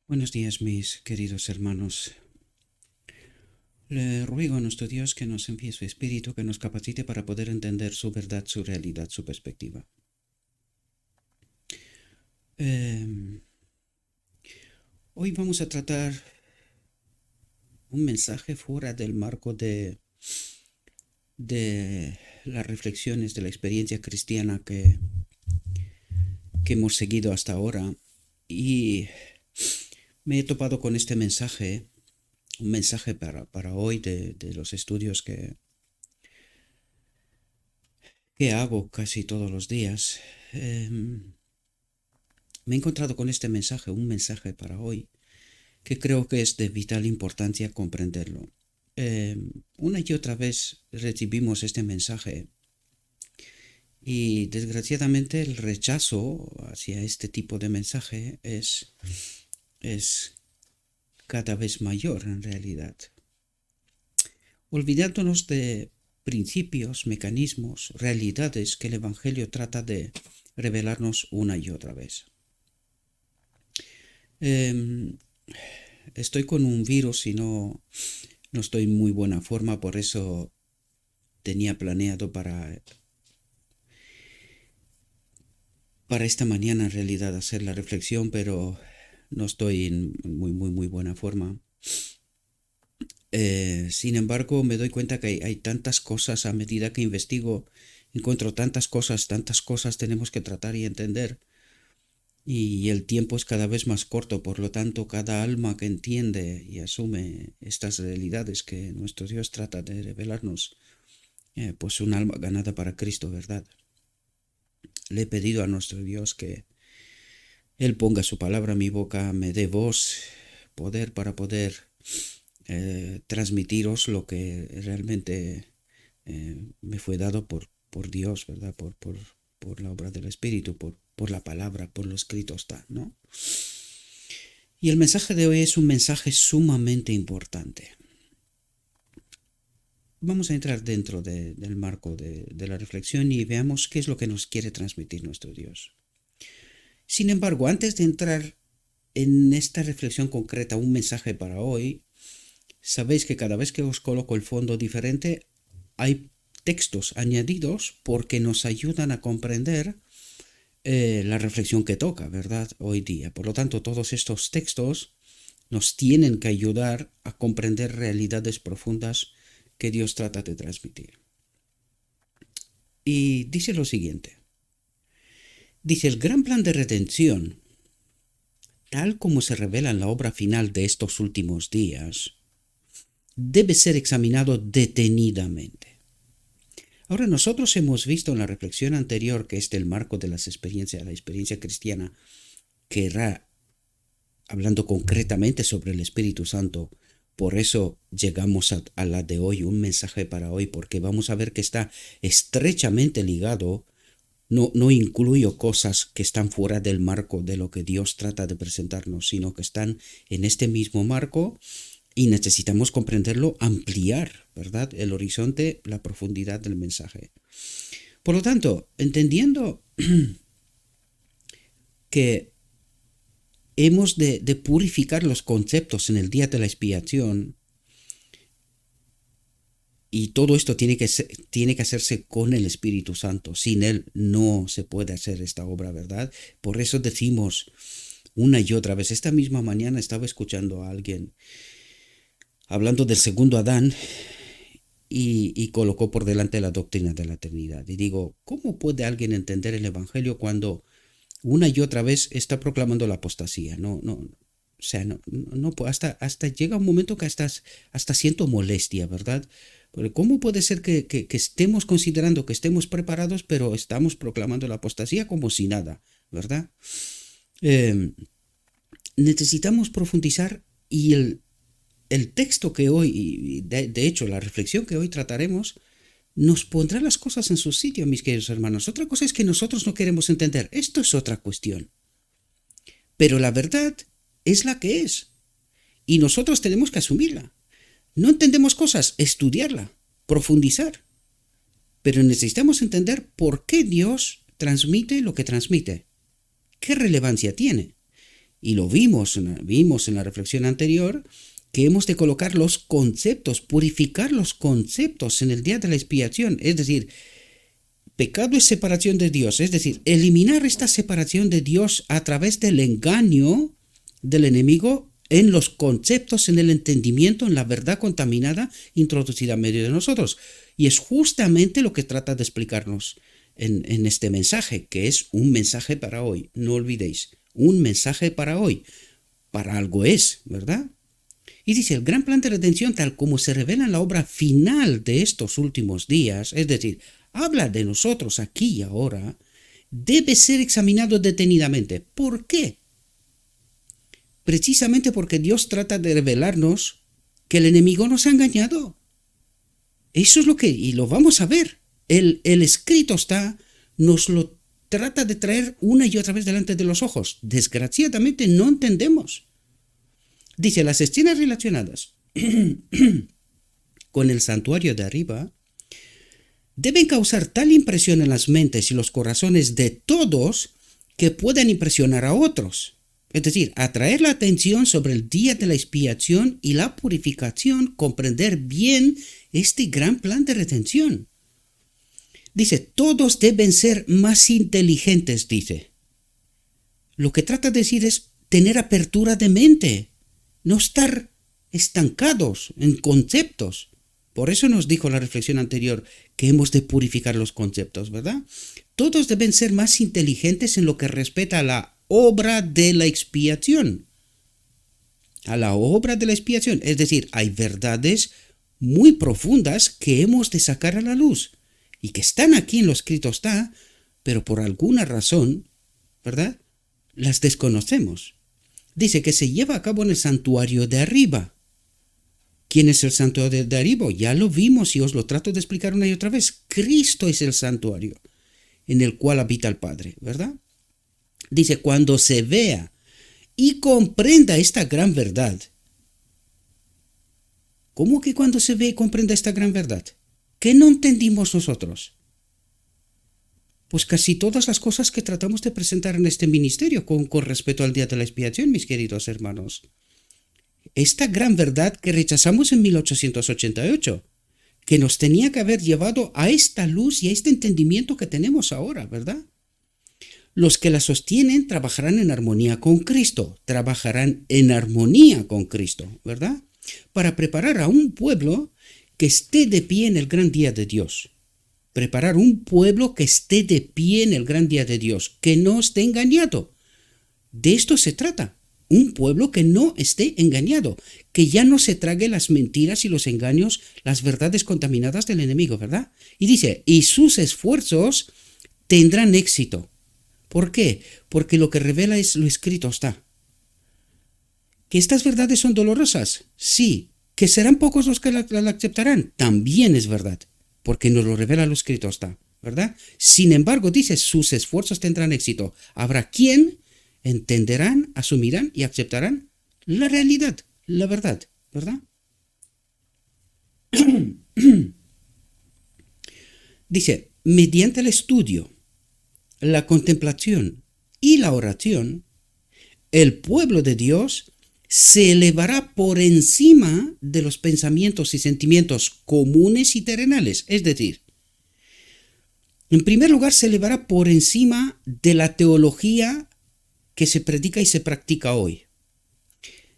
Buenos días, mis queridos hermanos. Le ruego a nuestro Dios que nos envíe su Espíritu, que nos capacite para poder entender su verdad, su realidad, su perspectiva. Hoy vamos a tratar un mensaje fuera del marco de las reflexiones de la experiencia cristiana que hemos seguido hasta ahora. Y me he topado con este mensaje, un mensaje para hoy de los estudios que hago casi todos los días. Me he encontrado con este mensaje, un mensaje para hoy, que creo que es de vital importancia comprenderlo. Una y otra vez recibimos este mensaje y desgraciadamente el rechazo hacia este tipo de mensaje es cada vez mayor en realidad. Olvidándonos de principios, mecanismos, realidades que el Evangelio trata de revelarnos una y otra vez. Estoy con un virus y no estoy en muy buena forma, por eso tenía planeado para esta mañana en realidad hacer la reflexión, pero no estoy en muy buena forma. Sin embargo, me doy cuenta que hay tantas cosas a medida que investigo, encuentro tantas cosas tenemos que tratar y entender. Y el tiempo es cada vez más corto, por lo tanto, cada alma que entiende y asume estas realidades que nuestro Dios trata de revelarnos, pues un alma ganada para Cristo, ¿verdad? Le he pedido a nuestro Dios que Él ponga su palabra en mi boca, me dé voz, poder para poder transmitiros lo que realmente me fue dado por Dios, ¿verdad? Por la obra del Espíritu, por la palabra, por lo escrito está, ¿no? Y el mensaje de hoy es un mensaje sumamente importante. Vamos a entrar dentro del marco de la reflexión y veamos qué es lo que nos quiere transmitir nuestro Dios. Sin embargo, antes de entrar en esta reflexión concreta, un mensaje para hoy, sabéis que cada vez que os coloco el fondo diferente, hay textos añadidos porque nos ayudan a comprender la reflexión que toca, ¿verdad? Hoy día. Por lo tanto, todos estos textos nos tienen que ayudar a comprender realidades profundas que Dios trata de transmitir. Y dice lo siguiente. Dice, el gran plan de redención, tal como se revela en la obra final de estos últimos días, debe ser examinado detenidamente. Ahora, nosotros hemos visto en la reflexión anterior que es del marco de la experiencia cristiana, que era hablando concretamente sobre el Espíritu Santo. Por eso llegamos a la de hoy, un mensaje para hoy, porque vamos a ver que está estrechamente ligado. No incluyo cosas que están fuera del marco de lo que Dios trata de presentarnos, sino que están en este mismo marco y necesitamos comprenderlo, ampliar, ¿verdad? El horizonte, la profundidad del mensaje. Por lo tanto, entendiendo que hemos de purificar los conceptos en el día de la expiación, y todo esto tiene que hacerse con el Espíritu Santo. Sin Él no se puede hacer esta obra, ¿verdad? Por eso decimos una y otra vez. Esta misma mañana estaba escuchando a alguien hablando del segundo Adán y colocó por delante la doctrina de la Trinidad. Y digo, ¿cómo puede alguien entender el Evangelio cuando una y otra vez está proclamando la apostasía? O sea, hasta llega un momento que hasta siento molestia, ¿verdad? Porque ¿cómo puede ser que estemos considerando que estemos preparados, pero estamos proclamando la apostasía como si nada, ¿verdad? Necesitamos profundizar y el texto que hoy, de hecho la reflexión que hoy trataremos, nos pondrá las cosas en su sitio, mis queridos hermanos. Otra cosa es que nosotros no queremos entender. Esto es otra cuestión. Pero la verdad es la que es. Y nosotros tenemos que asumirla. No entendemos cosas, estudiarla, profundizar. Pero necesitamos entender por qué Dios transmite lo que transmite. ¿Qué relevancia tiene? y lo vimos en la reflexión anterior, que hemos de colocar los conceptos, purificar los conceptos en el día de la expiación. Es decir, pecado es separación de Dios, es decir, eliminar esta separación de Dios a través del engaño del enemigo en los conceptos, en el entendimiento, en la verdad contaminada introducida en medio de nosotros. Y es justamente lo que trata de explicarnos en este mensaje, que es un mensaje para hoy. No olvidéis, un mensaje para hoy. Para algo es, ¿verdad? Y dice, el gran plan de redención, tal como se revela en la obra final de estos últimos días, es decir, habla de nosotros aquí y ahora, debe ser examinado detenidamente. ¿Por qué? Precisamente porque Dios trata de revelarnos que el enemigo nos ha engañado. Eso es lo que, y lo vamos a ver. El escrito está, nos lo trata de traer una y otra vez delante de los ojos. Desgraciadamente no entendemos. Dice, las escenas relacionadas con el santuario de arriba deben causar tal impresión en las mentes y los corazones de todos que puedan impresionar a otros. Es decir, atraer la atención sobre el día de la expiación y la purificación, comprender bien este gran plan de redención. Dice, todos deben ser más inteligentes, dice. Lo que trata de decir es tener apertura de mente, no estar estancados en conceptos. Por eso nos dijo la reflexión anterior que hemos de purificar los conceptos, ¿verdad? Todos deben ser más inteligentes en lo que respecta a la obra de la expiación. A la obra de la expiación. Es decir, hay verdades muy profundas que hemos de sacar a la luz y que están aquí en lo escrito está, pero por alguna razón, ¿verdad?, las desconocemos. Dice que se lleva a cabo en el santuario de arriba. ¿Quién es el santuario de arriba? Ya lo vimos y os lo trato de explicar una y otra vez. Cristo es el santuario en el cual habita el Padre, ¿verdad? Dice, cuando se vea y comprenda esta gran verdad. ¿Cómo que cuando se ve y comprenda esta gran verdad? ¿Qué no entendimos nosotros? Pues casi todas las cosas que tratamos de presentar en este ministerio con respecto al día de la expiación, mis queridos hermanos. Esta gran verdad que rechazamos en 1888, que nos tenía que haber llevado a esta luz y a este entendimiento que tenemos ahora, ¿verdad? Los que la sostienen trabajarán en armonía con Cristo, trabajarán en armonía con Cristo, ¿verdad? Para preparar a un pueblo que esté de pie en el gran día de Dios. Preparar un pueblo que esté de pie en el gran día de Dios, que no esté engañado. De esto se trata. Un pueblo que no esté engañado, que ya no se trague las mentiras y los engaños, las verdades contaminadas del enemigo, ¿verdad? Y dice, y sus esfuerzos tendrán éxito. ¿Por qué? Porque lo que revela es lo escrito está. ¿Que estas verdades son dolorosas? Sí. ¿Que serán pocos los que la aceptarán? También es verdad, porque nos lo revela lo escrito está, ¿verdad? Sin embargo, dice, sus esfuerzos tendrán éxito. Habrá quien entenderán, asumirán y aceptarán la realidad, la verdad, ¿verdad? Dice, mediante el estudio, la contemplación y la oración, el pueblo de Dios se elevará por encima de los pensamientos y sentimientos comunes y terrenales. Es decir, en primer lugar, se elevará por encima de la teología que se predica y se practica hoy.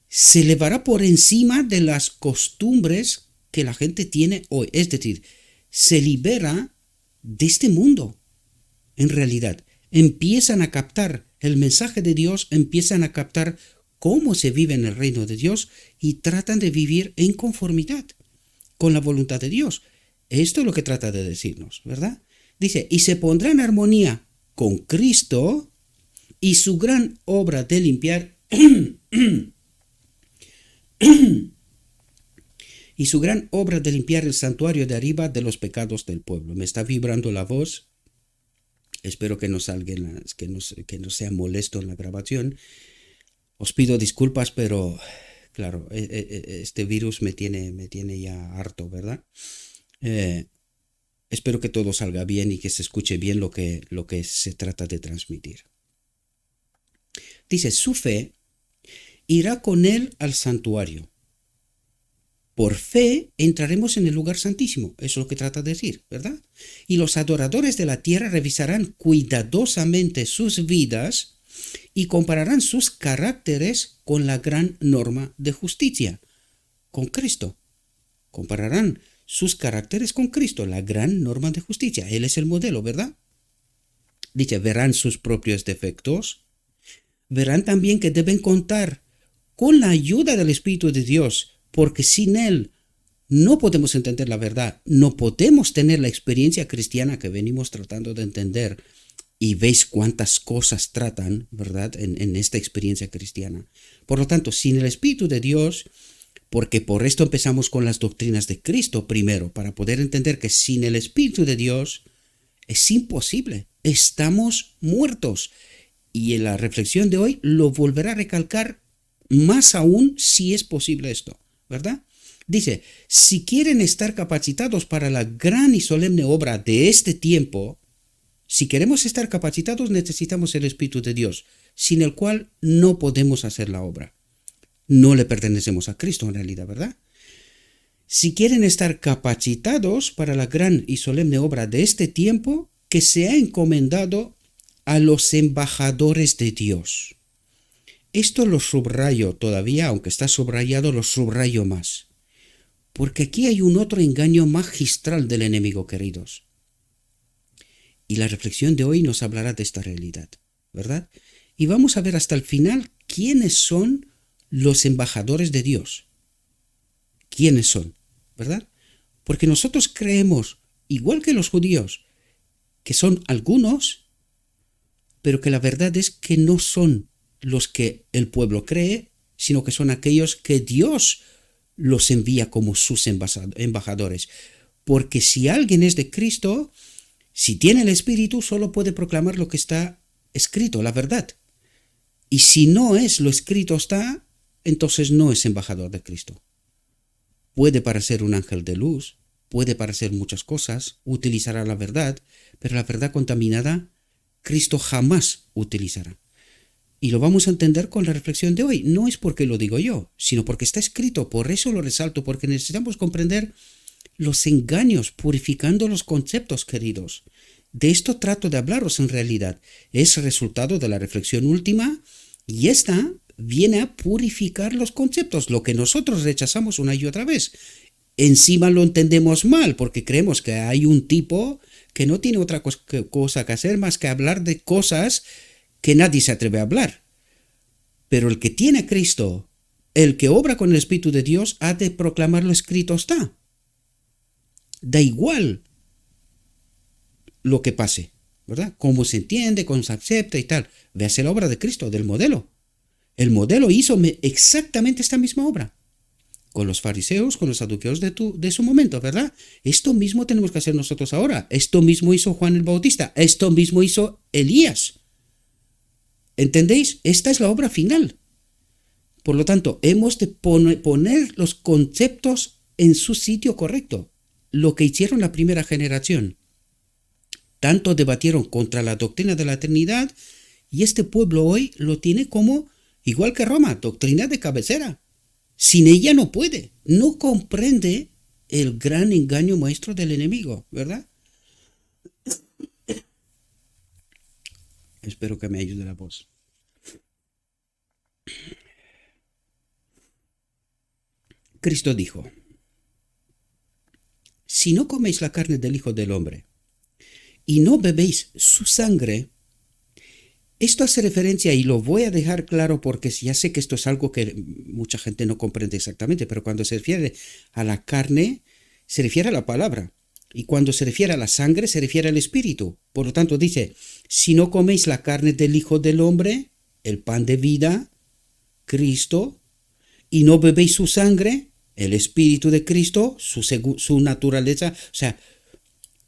Se elevará por encima de las costumbres que la gente tiene hoy. Es decir, se libera de este mundo. En realidad, empiezan a captar el mensaje de Dios, empiezan a captar cómo se vive en el reino de Dios y tratan de vivir en conformidad con la voluntad de Dios. Esto es lo que trata de decirnos, ¿verdad? Dice, y se pondrá en armonía con Cristo y su gran obra de limpiar y su gran obra de limpiar el santuario de arriba de los pecados del pueblo. Me está vibrando la voz. Espero que no salga, que no sea molesto en la grabación. Os pido disculpas, pero claro, este virus me tiene ya harto, ¿verdad? Espero que todo salga bien y que se escuche bien lo que se trata de transmitir. Dice, su fe irá con él al santuario. Por fe entraremos en el lugar santísimo, eso es lo que trata de decir, ¿verdad? Y los adoradores de la tierra revisarán cuidadosamente sus vidas y compararán sus caracteres con la gran norma de justicia, con Cristo. Compararán sus caracteres con Cristo, la gran norma de justicia. Él es el modelo, ¿verdad? Dice, verán sus propios defectos, verán también que deben contar con la ayuda del Espíritu de Dios, porque sin Él no podemos entender la verdad, no podemos tener la experiencia cristiana que venimos tratando de entender. Y veis cuántas cosas tratan, ¿verdad?, en esta experiencia cristiana. Por lo tanto, sin el Espíritu de Dios, porque por esto empezamos con las doctrinas de Cristo primero, para poder entender que sin el Espíritu de Dios es imposible, estamos muertos. Y en la reflexión de hoy lo volverá a recalcar más aún si es posible esto, ¿verdad? Dice, si quieren estar capacitados para la gran y solemne obra de este tiempo, si queremos estar capacitados necesitamos el Espíritu de Dios, sin el cual no podemos hacer la obra. No le pertenecemos a Cristo en realidad, ¿verdad? Si quieren estar capacitados para la gran y solemne obra de este tiempo, que se ha encomendado a los embajadores de Dios. Esto lo subrayo todavía, aunque está subrayado, lo subrayo más. Porque aquí hay un otro engaño magistral del enemigo, queridos. Y la reflexión de hoy nos hablará de esta realidad, ¿verdad? Y vamos a ver hasta el final quiénes son los embajadores de Dios. ¿Quiénes son? ¿Verdad? Porque nosotros creemos, igual que los judíos, que son algunos, pero que la verdad es que no son los que el pueblo cree, sino que son aquellos que Dios los envía como sus embajadores. Porque si alguien es de Cristo, si tiene el Espíritu, solo puede proclamar lo que está escrito, la verdad. Y si no es lo escrito está, entonces no es embajador de Cristo. Puede parecer un ángel de luz, puede parecer muchas cosas, utilizará la verdad, pero la verdad contaminada, Cristo jamás utilizará. Y lo vamos a entender con la reflexión de hoy. No es porque lo digo yo, sino porque está escrito. Por eso lo resalto, porque necesitamos comprender los engaños, purificando los conceptos, queridos. De esto trato de hablaros en realidad. Es resultado de la reflexión última y esta viene a purificar los conceptos, lo que nosotros rechazamos una y otra vez. Encima lo entendemos mal porque creemos que hay un tipo que no tiene otra cosa que hacer más que hablar de cosas que nadie se atreve a hablar. Pero el que tiene a Cristo, el que obra con el Espíritu de Dios, ha de proclamar lo escrito está. Da igual lo que pase, ¿verdad? Cómo se entiende, cómo se acepta y tal. Véase la obra de Cristo, del modelo. El modelo hizo exactamente esta misma obra. Con los fariseos, con los saduceos de su momento, ¿verdad? Esto mismo tenemos que hacer nosotros ahora. Esto mismo hizo Juan el Bautista. Esto mismo hizo Elías. ¿Entendéis? Esta es la obra final. Por lo tanto, hemos de poner los conceptos en su sitio correcto. Lo que hicieron la primera generación. Tanto debatieron contra la doctrina de la Trinidad y este pueblo hoy lo tiene como, igual que Roma, doctrina de cabecera. Sin ella no puede, no comprende el gran engaño maestro del enemigo, ¿verdad? Espero que me ayude la voz. Cristo dijo, si no coméis la carne del Hijo del Hombre y no bebéis su sangre, esto hace referencia, y lo voy a dejar claro porque ya sé que esto es algo que mucha gente no comprende exactamente, pero cuando se refiere a la carne, se refiere a la palabra. Y cuando se refiere a la sangre, se refiere al espíritu. Por lo tanto, dice, si no coméis la carne del Hijo del Hombre, el pan de vida, Cristo, y no bebéis su sangre, el espíritu de Cristo, su naturaleza, o sea,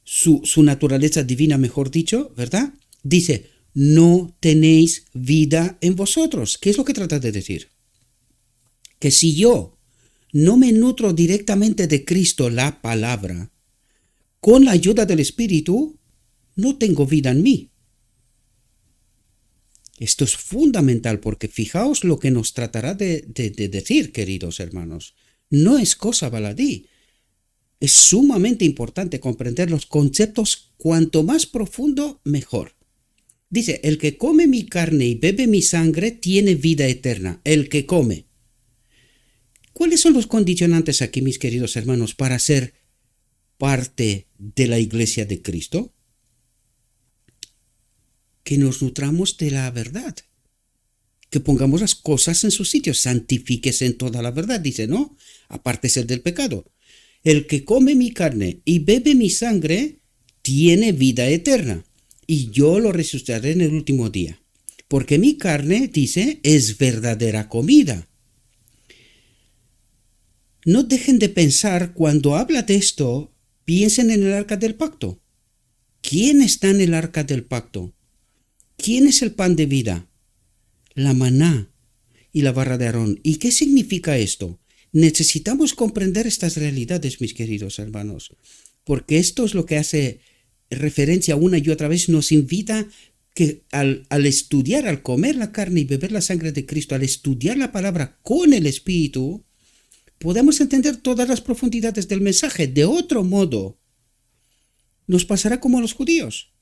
su naturaleza divina, mejor dicho, ¿verdad? Dice, no tenéis vida en vosotros. ¿Qué es lo que trata de decir? Que si yo no me nutro directamente de Cristo, la palabra, con la ayuda del Espíritu, no tengo vida en mí. Esto es fundamental porque fijaos lo que nos tratará de decir, queridos hermanos. No es cosa baladí. Es sumamente importante comprender los conceptos, cuanto más profundo, mejor. Dice, el que come mi carne y bebe mi sangre tiene vida eterna. El que come. ¿Cuáles son los condicionantes aquí, mis queridos hermanos, para ser parte de la Iglesia de Cristo? Que nos nutramos de la verdad. Que pongamos las cosas en su sitio. Santifíquese en toda la verdad, dice, ¿no? Apártese del pecado. El que come mi carne y bebe mi sangre tiene vida eterna, y yo lo resucitaré en el último día. Porque mi carne, dice, es verdadera comida. No dejen de pensar, cuando habla de esto, piensen en el arca del pacto. ¿Quién está en el arca del pacto? ¿Quién es el pan de vida? La maná y la vara de Aarón. ¿Y qué significa esto? Necesitamos comprender estas realidades, mis queridos hermanos, porque esto es lo que hace referencia una y otra vez, nos invita que al estudiar, al comer la carne y beber la sangre de Cristo, al estudiar la palabra con el Espíritu, podemos entender todas las profundidades del mensaje. De otro modo, nos pasará como a los judíos,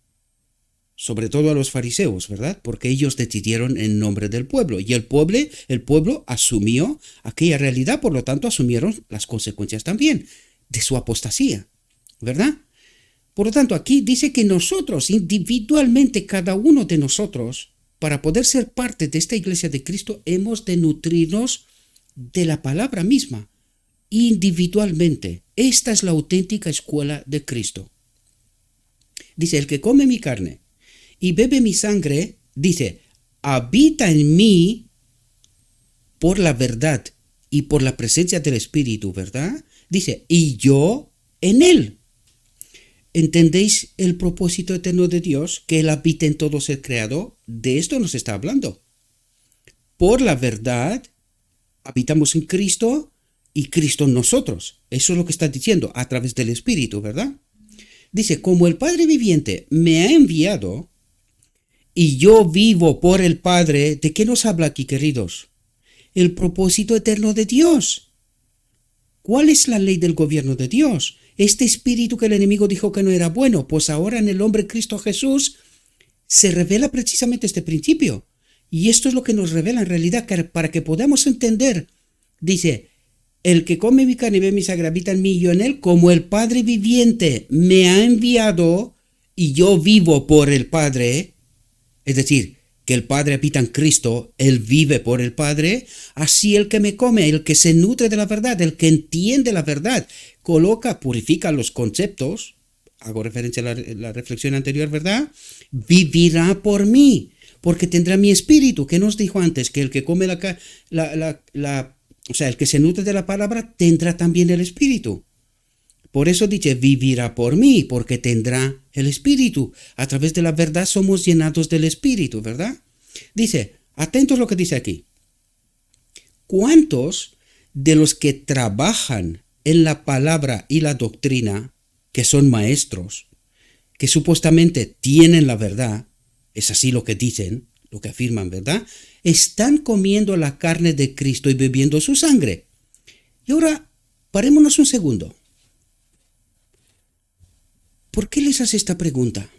sobre todo a los fariseos, ¿verdad? Porque ellos decidieron en nombre del pueblo, y el pueblo asumió aquella realidad, por lo tanto asumieron las consecuencias también de su apostasía, ¿verdad? Por lo tanto, aquí dice que nosotros, individualmente, cada uno de nosotros, para poder ser parte de esta Iglesia de Cristo, hemos de nutrirnos de la palabra misma, individualmente. Esta es la auténtica escuela de Cristo. Dice, el que come mi carne y bebe mi sangre, dice, habita en mí por la verdad y por la presencia del Espíritu, ¿verdad? Dice, y yo en él. ¿Entendéis el propósito eterno de Dios? Que Él habita en todo ser creado. De esto nos está hablando. Por la verdad, habitamos en Cristo y Cristo en nosotros. Eso es lo que está diciendo a través del Espíritu, ¿verdad? Dice, como el Padre viviente me ha enviado y yo vivo por el Padre. ¿De qué nos habla aquí, queridos? El propósito eterno de Dios. ¿Cuál es la ley del gobierno de Dios? Este espíritu que el enemigo dijo que no era bueno, pues ahora en el hombre Cristo Jesús se revela precisamente este principio. Y esto es lo que nos revela en realidad, para que podamos entender. Dice, el que come mi carne y bebe mi sangre habita en mí y yo en él, como el Padre viviente me ha enviado y yo vivo por el Padre. Es decir, que el Padre habita en Cristo, Él vive por el Padre, así el que me come, el que se nutre de la verdad, el que entiende la verdad, purifica los conceptos, hago referencia a la reflexión anterior, ¿verdad? Vivirá por mí, porque tendrá mi espíritu, que nos dijo antes, que el que come el que se nutre de la palabra, tendrá también el espíritu. Por eso dice, vivirá por mí, porque tendrá el Espíritu. A través de la verdad somos llenados del Espíritu, ¿verdad? Dice, atentos a lo que dice aquí. ¿Cuántos de los que trabajan en la palabra y la doctrina, que son maestros, que supuestamente tienen la verdad, es así lo que dicen, lo que afirman, ¿verdad? Están comiendo la carne de Cristo y bebiendo su sangre? Y ahora, parémonos un segundo. ¿Por qué les hace esta pregunta?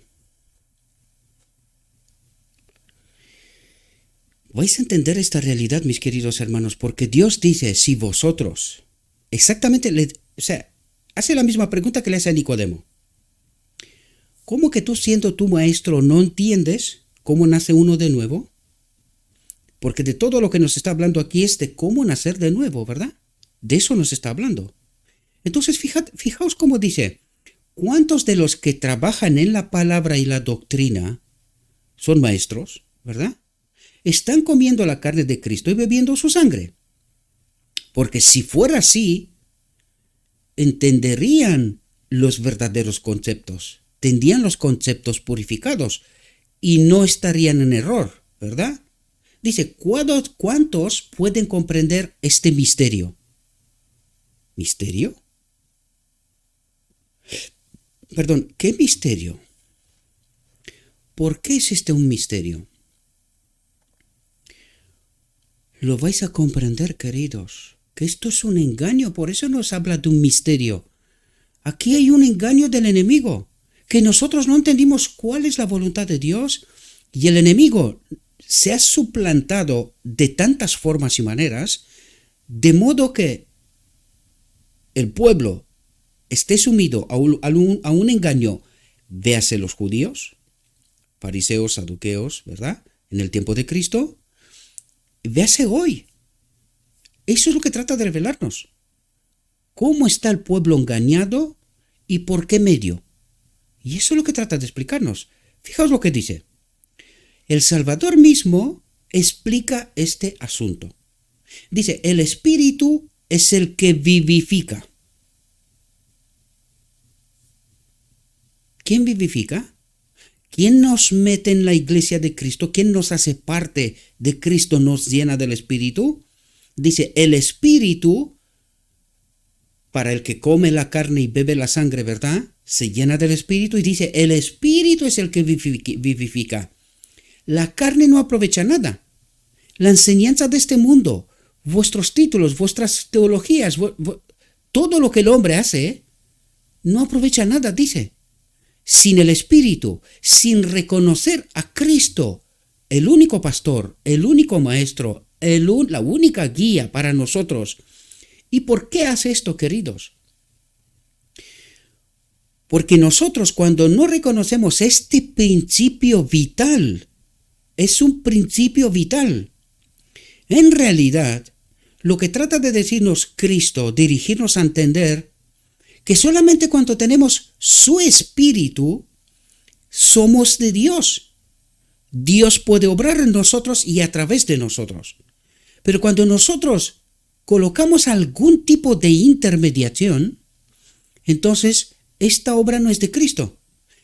Vais a entender esta realidad, mis queridos hermanos, porque Dios dice, si vosotros, exactamente, hace la misma pregunta que le hace a Nicodemo. ¿Cómo que tú, siendo tu maestro, no entiendes cómo nace uno de nuevo? Porque de todo lo que nos está hablando aquí es de cómo nacer de nuevo, ¿verdad? De eso nos está hablando. Entonces, fijaos cómo dice, ¿cuántos de los que trabajan en la palabra y la doctrina son maestros, verdad? Están comiendo la carne de Cristo y bebiendo su sangre. Porque si fuera así, entenderían los verdaderos conceptos, tendrían los conceptos purificados y no estarían en error, ¿verdad? Dice, ¿cuántos pueden comprender este misterio? ¿Misterio? Perdón, ¿qué misterio? ¿Por qué es este un misterio? lo vais a comprender, queridos, que esto es un engaño, por eso nos habla de un misterio. Aquí hay un engaño del enemigo, que nosotros no entendimos cuál es la voluntad de Dios, y el enemigo se ha suplantado de tantas formas y maneras, de modo que el pueblo esté sumido a un engaño, véase los judíos, fariseos, saduqueos, ¿verdad? En el tiempo de Cristo, véase hoy. Eso es lo que trata de revelarnos. ¿Cómo está el pueblo engañado y por qué medio? Y eso es lo que trata de explicarnos. Fijaos lo que dice. El Salvador mismo explica este asunto. Dice, el Espíritu es el que vivifica. ¿Quién vivifica? ¿Quién nos mete en la iglesia de Cristo? ¿Quién nos hace parte de Cristo, nos llena del Espíritu? Dice, el Espíritu, para el que come la carne y bebe la sangre, ¿verdad? Se llena del Espíritu y dice, el Espíritu es el que vivifica. La carne no aprovecha nada. La enseñanza de este mundo, vuestros títulos, vuestras teologías, todo lo que el hombre hace, no aprovecha nada, dice. Sin el Espíritu, sin reconocer a Cristo, el único pastor, el único maestro, la única guía para nosotros. ¿Y por qué hace esto, queridos? Porque nosotros, cuando no reconocemos este principio vital, es un principio vital. En realidad, lo que trata de decirnos Cristo, dirigirnos a entender que solamente cuando tenemos su Espíritu, somos de Dios. Dios puede obrar en nosotros y a través de nosotros. Pero cuando nosotros colocamos algún tipo de intermediación, entonces esta obra no es de Cristo.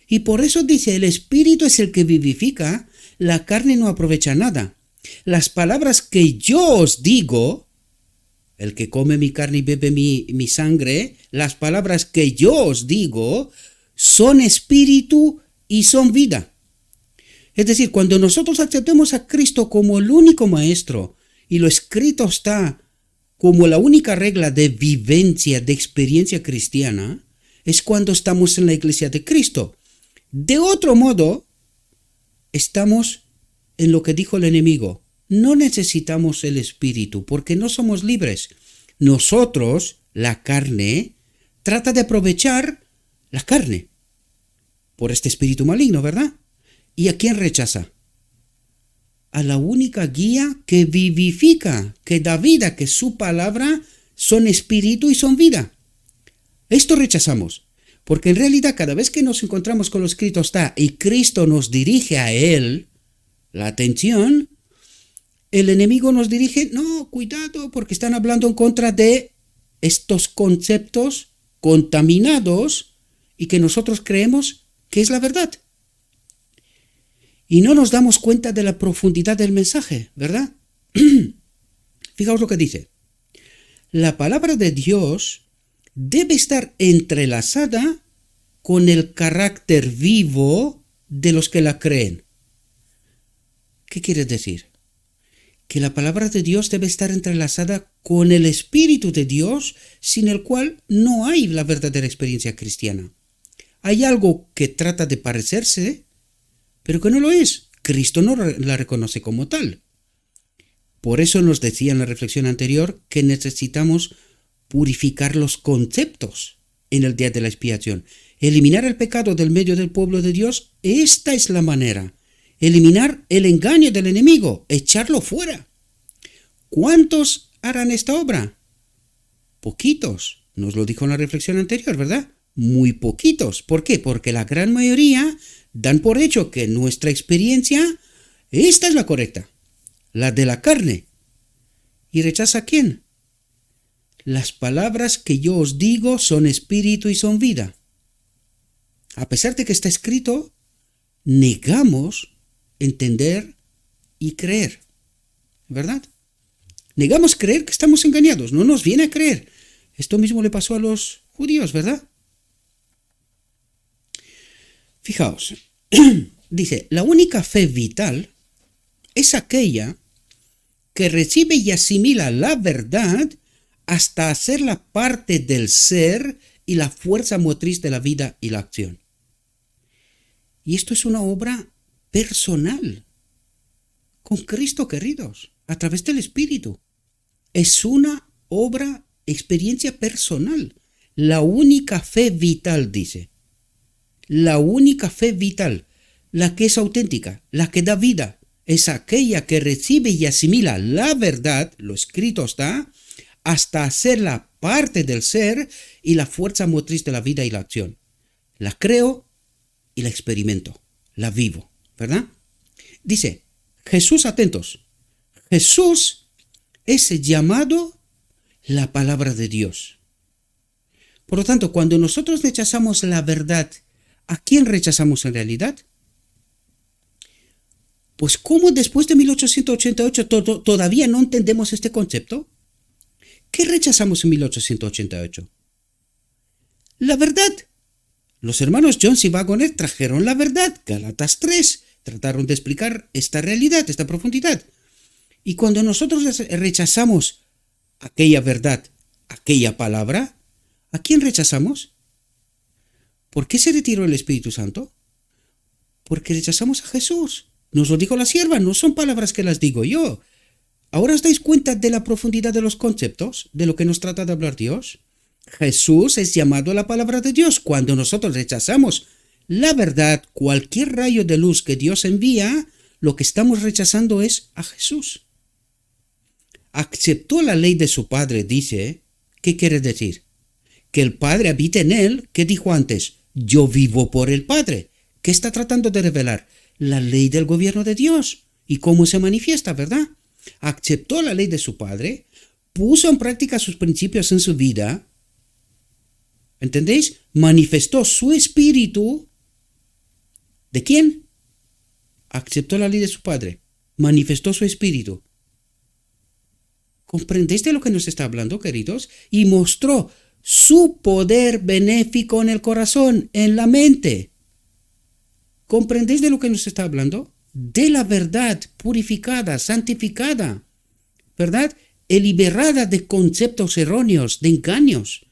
Y por eso dice, el Espíritu es el que vivifica, la carne no aprovecha nada. Las palabras que yo os digo, el que come mi carne y bebe mi sangre, las palabras que yo os digo son espíritu y son vida. Es decir, cuando nosotros aceptemos a Cristo como el único maestro y lo escrito está como la única regla de vivencia, de experiencia cristiana, es cuando estamos en la iglesia de Cristo. De otro modo, estamos en lo que dijo el enemigo. No necesitamos el Espíritu porque no somos libres. Nosotros, la carne, trata de aprovechar la carne por este espíritu maligno, ¿verdad? ¿Y a quién rechaza? A la única guía que vivifica, que da vida, que su palabra son espíritu y son vida. Esto rechazamos, porque en realidad cada vez que nos encontramos con lo escrito está y Cristo nos dirige a Él la atención, el enemigo nos dirige, no, cuidado, porque están hablando en contra de estos conceptos contaminados y que nosotros creemos que es la verdad. Y no nos damos cuenta de la profundidad del mensaje, ¿verdad? Fijaos lo que dice. La palabra de Dios debe estar entrelazada con el carácter vivo de los que la creen. ¿Qué quiere decir? Que la palabra de Dios debe estar entrelazada con el Espíritu de Dios, sin el cual no hay la verdadera experiencia cristiana. Hay algo que trata de parecerse, pero que no lo es. Cristo no la reconoce como tal. Por eso nos decía en la reflexión anterior que necesitamos purificar los conceptos en el día de la expiación. Eliminar el pecado del medio del pueblo de Dios, esta es la manera. Eliminar el engaño del enemigo, echarlo fuera. ¿Cuántos harán esta obra? Poquitos. Nos lo dijo en la reflexión anterior, ¿verdad? Muy poquitos. ¿Por qué? Porque la gran mayoría dan por hecho que nuestra experiencia, esta es la correcta, la de la carne. ¿Y rechaza a quién? Las palabras que yo os digo son espíritu y son vida. A pesar de que está escrito, negamos entender y creer, ¿verdad? Negamos creer que estamos engañados, no nos viene a creer. Esto mismo le pasó a los judíos, ¿verdad? Fijaos, dice, la única fe vital es aquella que recibe y asimila la verdad hasta hacerla parte del ser y la fuerza motriz de la vida y la acción. Y esto es una obra personal, con Cristo, queridos, a través del Espíritu. Es una obra, experiencia personal. La única fe vital, dice. La única fe vital, la que es auténtica, la que da vida, es aquella que recibe y asimila la verdad, lo escrito está, hasta hacerla parte del ser y la fuerza motriz de la vida y la acción. La creo y la experimento, la vivo, ¿verdad? Dice, Jesús, atentos, Jesús es llamado la palabra de Dios. Por lo tanto, cuando nosotros rechazamos la verdad, ¿a quién rechazamos en realidad? Pues ¿cómo después de 1888 todavía no entendemos este concepto? ¿Qué rechazamos en 1888? La verdad. Los hermanos Jones y Waggoner trajeron la verdad, Gálatas 3, trataron de explicar esta realidad, esta profundidad. Y cuando nosotros rechazamos aquella verdad, aquella palabra, ¿a quién rechazamos? ¿Por qué se retiró el Espíritu Santo? Porque rechazamos a Jesús. Nos lo dijo la sierva, no son palabras que las digo yo. ¿Ahora os dais cuenta de la profundidad de los conceptos, de lo que nos trata de hablar Dios? Jesús es llamado a la palabra de Dios. Cuando nosotros rechazamos la verdad, cualquier rayo de luz que Dios envía, lo que estamos rechazando es a Jesús. Aceptó la ley de su Padre, dice. ¿Qué quiere decir? Que el Padre habita en él. ¿Qué dijo antes? Yo vivo por el Padre. ¿Qué está tratando de revelar? La ley del gobierno de Dios. ¿Y cómo se manifiesta, verdad? Aceptó la ley de su Padre, puso en práctica sus principios en su vida. ¿Entendéis? Manifestó su espíritu. ¿De quién? Aceptó la ley de su Padre. Manifestó su espíritu. ¿Comprendéis de lo que nos está hablando, queridos? Y mostró su poder benéfico en el corazón, en la mente. ¿Comprendéis de lo que nos está hablando? De la verdad purificada, santificada, ¿verdad? Liberada de conceptos erróneos, de engaños,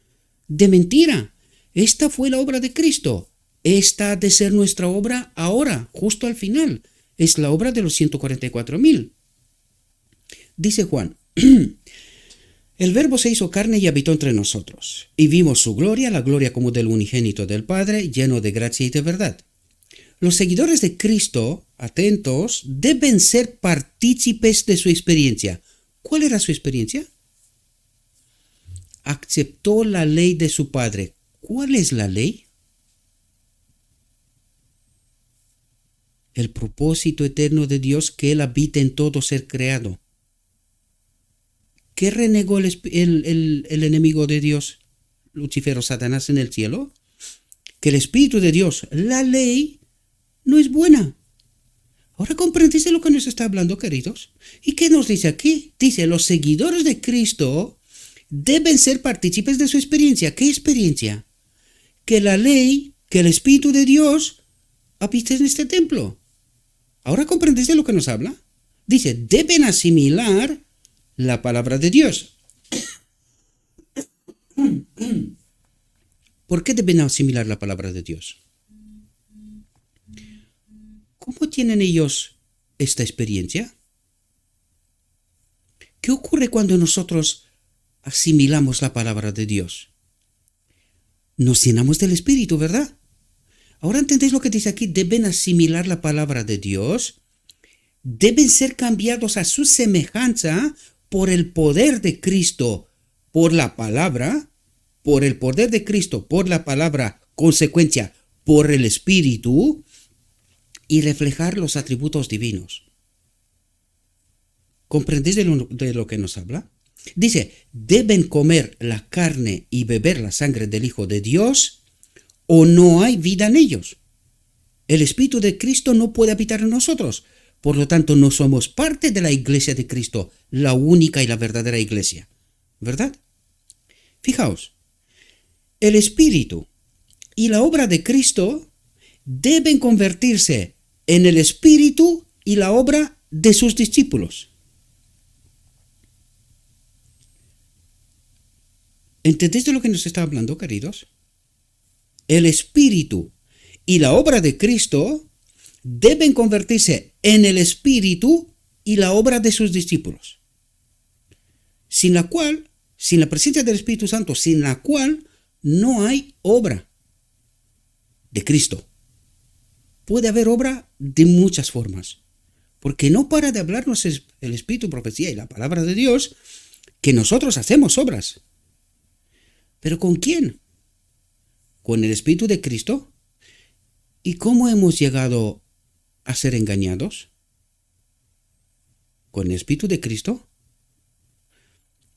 de mentira. Esta fue la obra de Cristo. Esta ha de ser nuestra obra ahora, justo al final. Es la obra de los 144,000. Dice Juan, el Verbo se hizo carne y habitó entre nosotros, y vimos su gloria, la gloria como del unigénito del Padre, lleno de gracia y de verdad. Los seguidores de Cristo, atentos, deben ser partícipes de su experiencia. ¿Cuál era su experiencia? Aceptó la ley de su Padre. ¿Cuál es la ley? El propósito eterno de Dios, que Él habita en todo ser creado. ¿Qué renegó el enemigo de Dios, Lucifer o Satanás, en el cielo? Que el Espíritu de Dios, la ley, no es buena. ¿Ahora comprendéis de lo que nos está hablando, queridos? ¿Y qué nos dice aquí? Dice, los seguidores de Cristo deben ser partícipes de su experiencia. ¿Qué experiencia? Que la ley, que el Espíritu de Dios habita en este templo. ¿Ahora comprendéis de lo que nos habla? Dice, deben asimilar la palabra de Dios. ¿Por qué deben asimilar la palabra de Dios? ¿Cómo tienen ellos esta experiencia? ¿Qué ocurre cuando nosotros asimilamos la palabra de Dios? Nos llenamos del Espíritu, ¿verdad? Ahora entendéis lo que dice aquí, deben asimilar la palabra de Dios, deben ser cambiados a su semejanza por el poder de Cristo, por la palabra, por el poder de Cristo, por la palabra, consecuencia, por el Espíritu, y reflejar los atributos divinos. ¿Comprendéis de lo que nos habla? Dice, deben comer la carne y beber la sangre del Hijo de Dios, o no hay vida en ellos. El Espíritu de Cristo no puede habitar en nosotros. Por lo tanto, no somos parte de la iglesia de Cristo, la única y la verdadera iglesia. ¿Verdad? Fijaos, el Espíritu y la obra de Cristo deben convertirse en el Espíritu y la obra de sus discípulos. ¿Entendéis de lo que nos está hablando, queridos? El Espíritu y la obra de Cristo deben convertirse en el Espíritu y la obra de sus discípulos. Sin la cual, sin la presencia del Espíritu Santo, sin la cual no hay obra de Cristo. Puede haber obra de muchas formas, porque no para de hablarnos el Espíritu, profecía y la palabra de Dios, que nosotros hacemos obras. ¿Pero con quién? ¿Con el Espíritu de Cristo? ¿Y cómo hemos llegado a ser engañados? ¿Con el Espíritu de Cristo?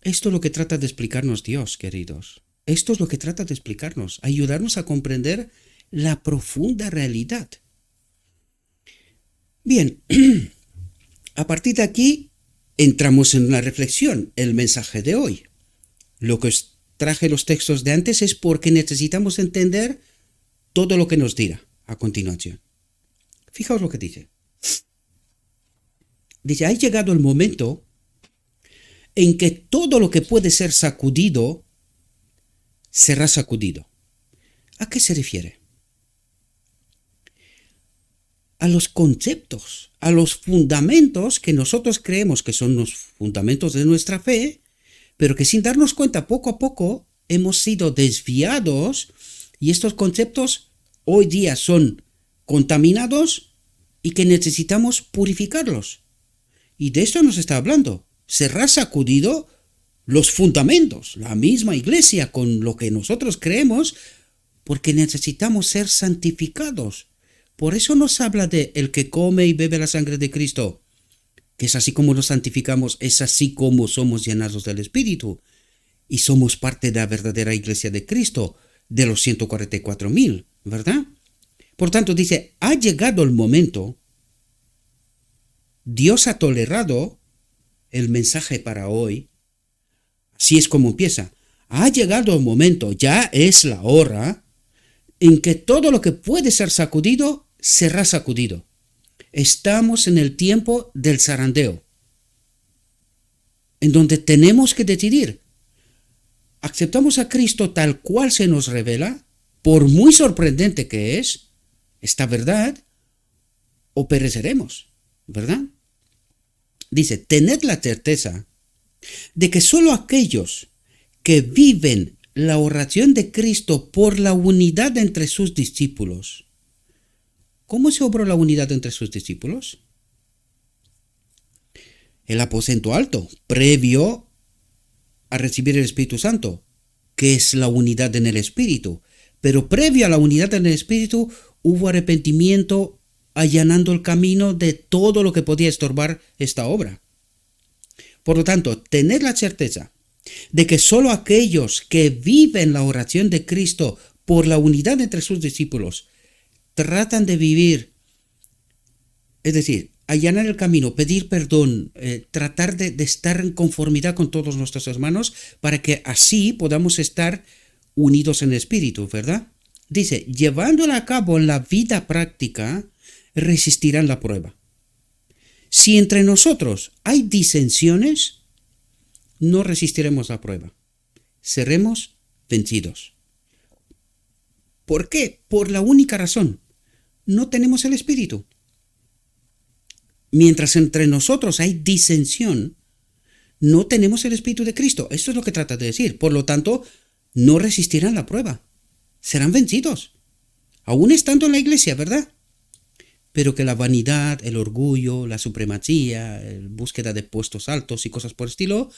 Esto es lo que trata de explicarnos Dios, queridos. Esto es lo que trata de explicarnos, ayudarnos a comprender la profunda realidad. Bien, a partir de aquí entramos en una reflexión, el mensaje de hoy. Lo que os traje los textos de antes es porque necesitamos entender todo lo que nos dirá a continuación. Fijaos lo que dice. Dice, ha llegado el momento en que todo lo que puede ser sacudido será sacudido. ¿A qué se refiere? A los conceptos, a los fundamentos que nosotros creemos que son los fundamentos de nuestra fe, pero que sin darnos cuenta poco a poco hemos sido desviados y estos conceptos hoy día son contaminados y que necesitamos purificarlos. Y de esto nos está hablando. Será sacudido los fundamentos, la misma iglesia con lo que nosotros creemos, porque necesitamos ser santificados. Por eso nos habla de el que come y bebe la sangre de Cristo, que es así como nos santificamos, es así como somos llenados del Espíritu y somos parte de la verdadera iglesia de Cristo, de los 144,000, ¿verdad? Por tanto, dice, ha llegado el momento, Dios ha tolerado el mensaje para hoy, así es como empieza, ha llegado el momento, ya es la hora, en que todo lo que puede ser sacudido, será sacudido. Estamos en el tiempo del zarandeo, en donde tenemos que decidir, ¿aceptamos a Cristo tal cual se nos revela, por muy sorprendente que es esta verdad, o pereceremos, ¿verdad? Dice, tened la certeza de que solo aquellos que viven la oración de Cristo por la unidad entre sus discípulos. ¿Cómo se obró la unidad entre sus discípulos? El aposento alto, previo a recibir el Espíritu Santo, que es la unidad en el Espíritu. Pero previo a la unidad en el Espíritu hubo arrepentimiento, allanando el camino de todo lo que podía estorbar esta obra. Por lo tanto, tened la certeza de que solo aquellos que viven la oración de Cristo por la unidad entre sus discípulos tratan de vivir, es decir, allanar el camino, pedir perdón, tratar de estar en conformidad con todos nuestros hermanos para que así podamos estar unidos en el Espíritu, ¿verdad? Dice, llevándola a cabo en la vida práctica, resistirán la prueba. Si entre nosotros hay disensiones, no resistiremos la prueba. Seremos vencidos. ¿Por qué? Por la única razón. No tenemos el Espíritu. Mientras entre nosotros hay disensión, no tenemos el Espíritu de Cristo. Esto es lo que trata de decir. Por lo tanto, no resistirán la prueba. Serán vencidos. Aún estando en la iglesia, ¿verdad? Pero que la vanidad, el orgullo, la supremacía, la búsqueda de puestos altos y cosas por el estilo,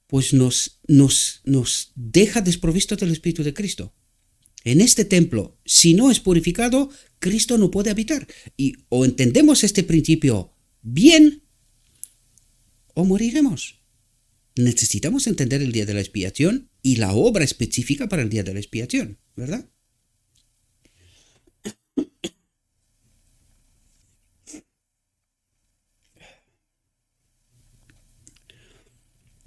pues nos deja desprovistos del Espíritu de Cristo. En este templo, si no es purificado, Cristo no puede habitar. Y o entendemos este principio bien, o moriremos. Necesitamos entender el día de la expiación y la obra específica para el día de la expiación, ¿verdad?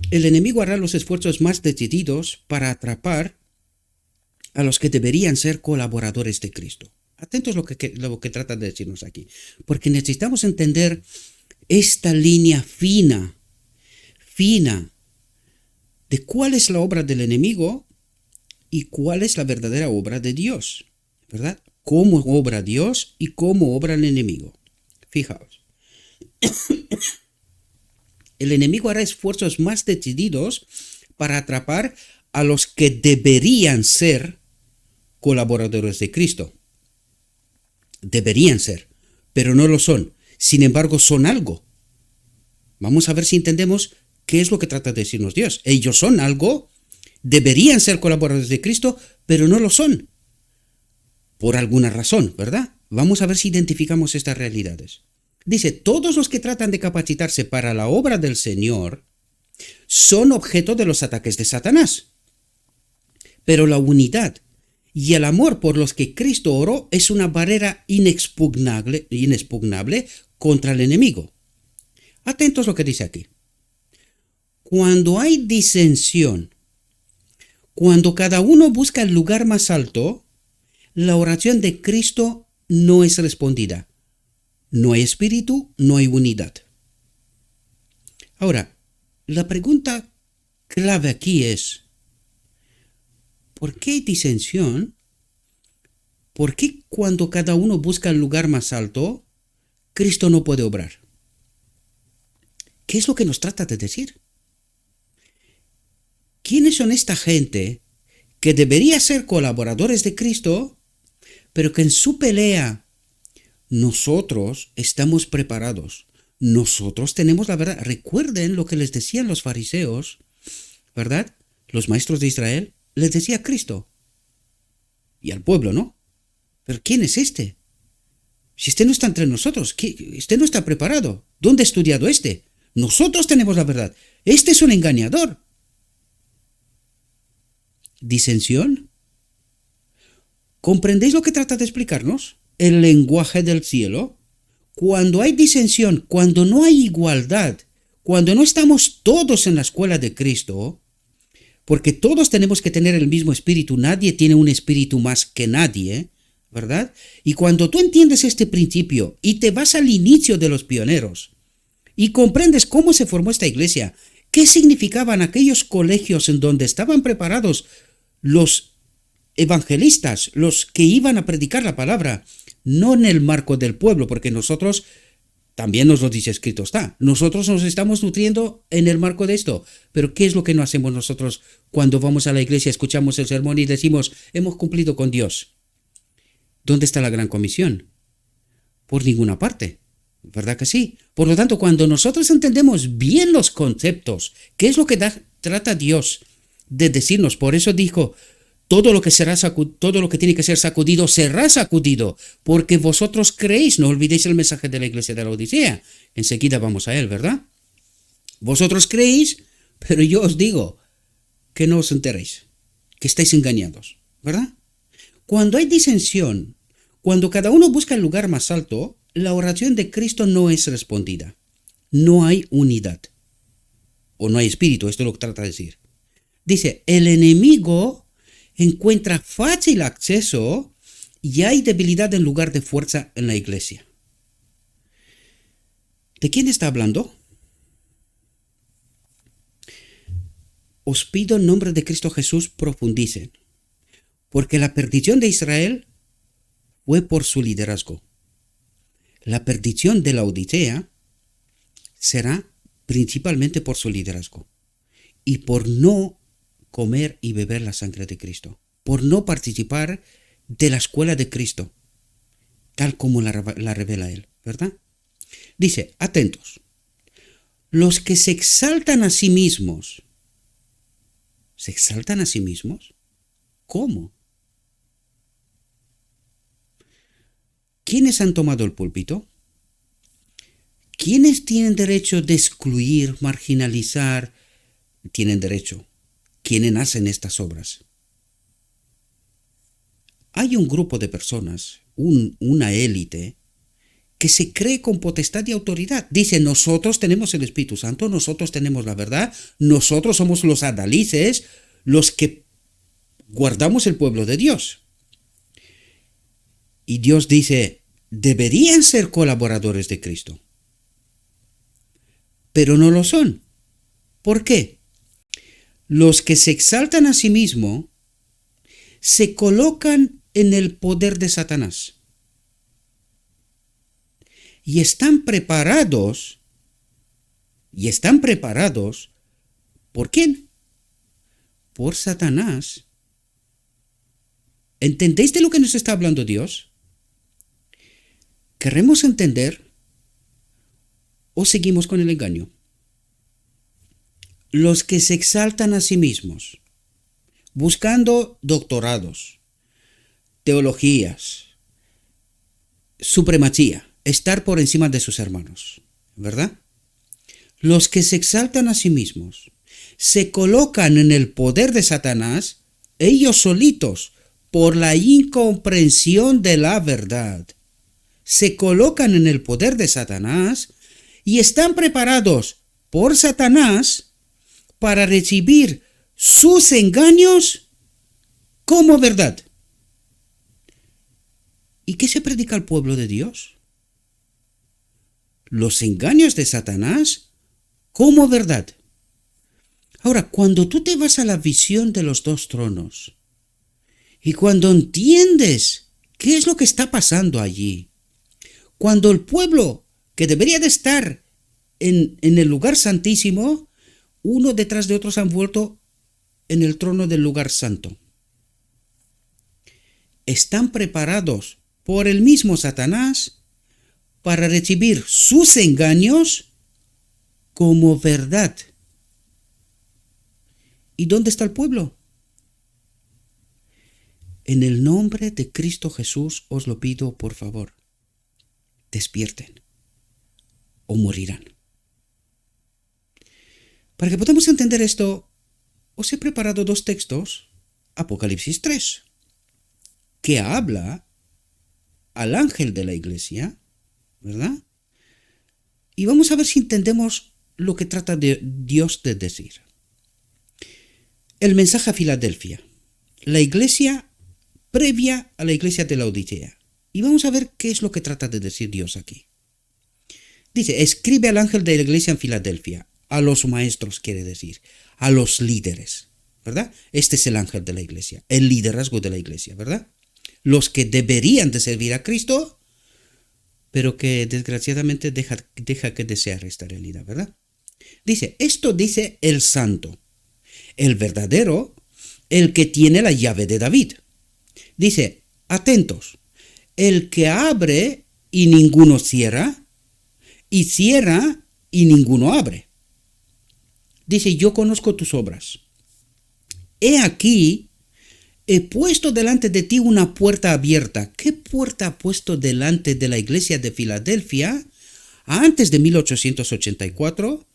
El enemigo hará los esfuerzos más decididos para atrapar a los que deberían ser colaboradores de Cristo. Atentos a lo que trata de decirnos aquí, porque necesitamos entender esta línea fina, de cuál es la obra del enemigo y cuál es la verdadera obra de Dios, ¿verdad? Cómo obra Dios y cómo obra el enemigo. Fijaos, el enemigo hará esfuerzos más decididos para atrapar a los que deberían ser colaboradores de Cristo. Deberían ser, pero no lo son. Sin embargo, son algo. Vamos a ver si entendemos qué es lo que trata de decirnos Dios. Ellos son algo, deberían ser colaboradores de Cristo, pero no lo son. Por alguna razón, ¿verdad? Vamos a ver si identificamos estas realidades. Dice, todos los que tratan de capacitarse para la obra del Señor son objeto de los ataques de Satanás. Pero la unidad y el amor por los que Cristo oró es una barrera inexpugnable contra el enemigo. Atentos a lo que dice aquí. Cuando hay disensión, cuando cada uno busca el lugar más alto, la oración de Cristo no es respondida. No hay espíritu, no hay unidad. Ahora, la pregunta clave aquí es, ¿por qué hay disensión? ¿Por qué cuando cada uno busca el lugar más alto, Cristo no puede obrar? ¿Qué es lo que nos trata de decir? ¿Quiénes son esta gente que debería ser colaboradores de Cristo, pero que en su pelea nosotros estamos preparados? Nosotros tenemos la verdad. Recuerden lo que les decían los fariseos, ¿verdad? Los maestros de Israel, les decía Cristo. Y al pueblo, ¿no? ¿Pero quién es este? Si este no está entre nosotros, este no está preparado. ¿Dónde ha estudiado este? Nosotros tenemos la verdad. Este es un engañador. ¿Disensión? ¿Comprendéis lo que trata de explicarnos? El lenguaje del cielo. Cuando hay disensión, cuando no hay igualdad, cuando no estamos todos en la escuela de Cristo, porque todos tenemos que tener el mismo espíritu, nadie tiene un espíritu más que nadie, ¿verdad? Y cuando tú entiendes este principio y te vas al inicio de los pioneros y comprendes cómo se formó esta iglesia, qué significaban aquellos colegios en donde estaban preparados los evangelistas, los que iban a predicar la palabra, no en el marco del pueblo, porque nosotros, también nos lo dice escrito está, nosotros nos estamos nutriendo en el marco de esto, pero ¿qué es lo que no hacemos nosotros cuando vamos a la iglesia, escuchamos el sermón y decimos, hemos cumplido con Dios? ¿Dónde está la gran comisión? Por ninguna parte, ¿verdad que sí? Por lo tanto, cuando nosotros entendemos bien los conceptos, ¿qué es lo que trata Dios de decirnos? Por eso dijo, todo lo que tiene que ser sacudido será sacudido, porque vosotros creéis. No olvidéis el mensaje de la iglesia de la Odisea. Enseguida vamos a él, ¿verdad? Vosotros creéis, pero yo os digo que no os enteréis, que estáis engañados, ¿verdad? Cuando hay disensión, cuando cada uno busca el lugar más alto, la oración de Cristo no es respondida. No hay unidad. O no hay espíritu, esto es lo que trata de decir. Dice, el enemigo encuentra fácil acceso y hay debilidad en lugar de fuerza en la iglesia. ¿De quién está hablando? Os pido en nombre de Cristo Jesús profundicen, porque la perdición de Israel fue por su liderazgo. La perdición de la Odisea será principalmente por su liderazgo y por no comer y beber la sangre de Cristo, por no participar de la escuela de Cristo, tal como la revela él, ¿verdad? Dice, atentos, los que se exaltan a sí mismos, ¿se exaltan a sí mismos? ¿Cómo? ¿Quiénes han tomado el púlpito? ¿Quiénes tienen derecho de excluir, marginalizar? Tienen derecho. ¿Quiénes hacen estas obras? Hay un grupo de personas, una élite, que se cree con potestad y autoridad. Dice, nosotros tenemos el Espíritu Santo, nosotros tenemos la verdad, nosotros somos los adalices, los que guardamos el pueblo de Dios. Y Dios dice, deberían ser colaboradores de Cristo, pero no lo son. ¿Por qué? Los que se exaltan a sí mismos se colocan en el poder de Satanás y están preparados. ¿Por quién? Por Satanás. ¿Entendéis de lo que nos está hablando Dios? ¿Queremos entender o seguimos con el engaño? Los que se exaltan a sí mismos, buscando doctorados, teologías, supremacía, estar por encima de sus hermanos, ¿verdad? Los que se exaltan a sí mismos se colocan en el poder de Satanás, ellos solitos, por la incomprensión de la verdad. Se colocan en el poder de Satanás y están preparados por Satanás para recibir sus engaños como verdad. ¿Y qué se predica al pueblo de Dios? Los engaños de Satanás como verdad. Ahora, cuando tú te vas a la visión de los dos tronos y cuando entiendes qué es lo que está pasando allí, cuando el pueblo que debería de estar en el lugar santísimo, uno detrás de otro se han vuelto en el trono del lugar santo. Están preparados por el mismo Satanás para recibir sus engaños como verdad. ¿Y dónde está el pueblo? En el nombre de Cristo Jesús os lo pido, por favor, despierten o morirán. Para que podamos entender esto, os he preparado dos textos, Apocalipsis 3, que habla al ángel de la iglesia, ¿verdad? Y vamos a ver si entendemos lo que trata de Dios de decir. El mensaje a Filadelfia, la iglesia previa a la iglesia de Laodicea. Y vamos a ver qué es lo que trata de decir Dios aquí. Dice, escribe al ángel de la iglesia en Filadelfia, a los maestros quiere decir, a los líderes, ¿verdad? Este es el ángel de la iglesia, el liderazgo de la iglesia, ¿verdad? Los que deberían de servir a Cristo, pero que desgraciadamente deja que desear esta realidad, ¿verdad? Dice, esto dice el santo, el verdadero, el que tiene la llave de David. Dice, atentos, el que abre y ninguno cierra, y cierra y ninguno abre. Dice, yo conozco tus obras. He aquí, he puesto delante de ti una puerta abierta. ¿Qué puerta ha puesto delante de la iglesia de Filadelfia antes de 1884?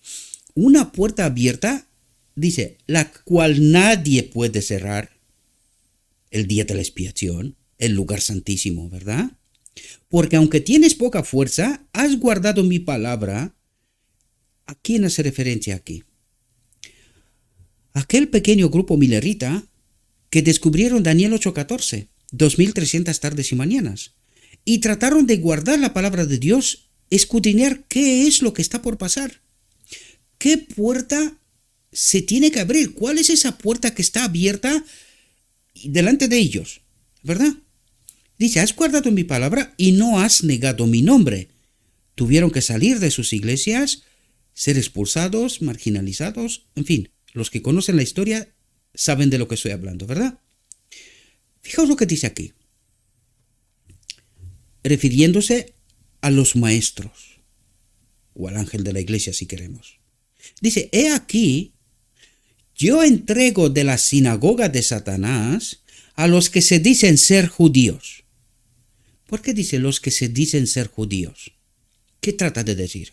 Una puerta abierta, dice, la cual nadie puede cerrar. El día de la expiación, el lugar santísimo, ¿verdad? Porque aunque tienes poca fuerza, has guardado mi palabra. ¿A quién hace referencia aquí? Aquel pequeño grupo milerita que descubrieron Daniel 8:14, 2300 tardes y mañanas, y trataron de guardar la palabra de Dios, escudriñar qué es lo que está por pasar. ¿Qué puerta se tiene que abrir? ¿Cuál es esa puerta que está abierta delante de ellos? ¿Verdad? Dice, has guardado mi palabra y no has negado mi nombre. Tuvieron que salir de sus iglesias, ser expulsados, marginalizados, en fin, los que conocen la historia saben de lo que estoy hablando, ¿verdad? Fijaos lo que dice aquí, refiriéndose a los maestros, o al ángel de la iglesia si queremos. Dice, he aquí, yo entrego de la sinagoga de Satanás a los que se dicen ser judíos. ¿Por qué dice los que se dicen ser judíos? ¿Qué trata de decir?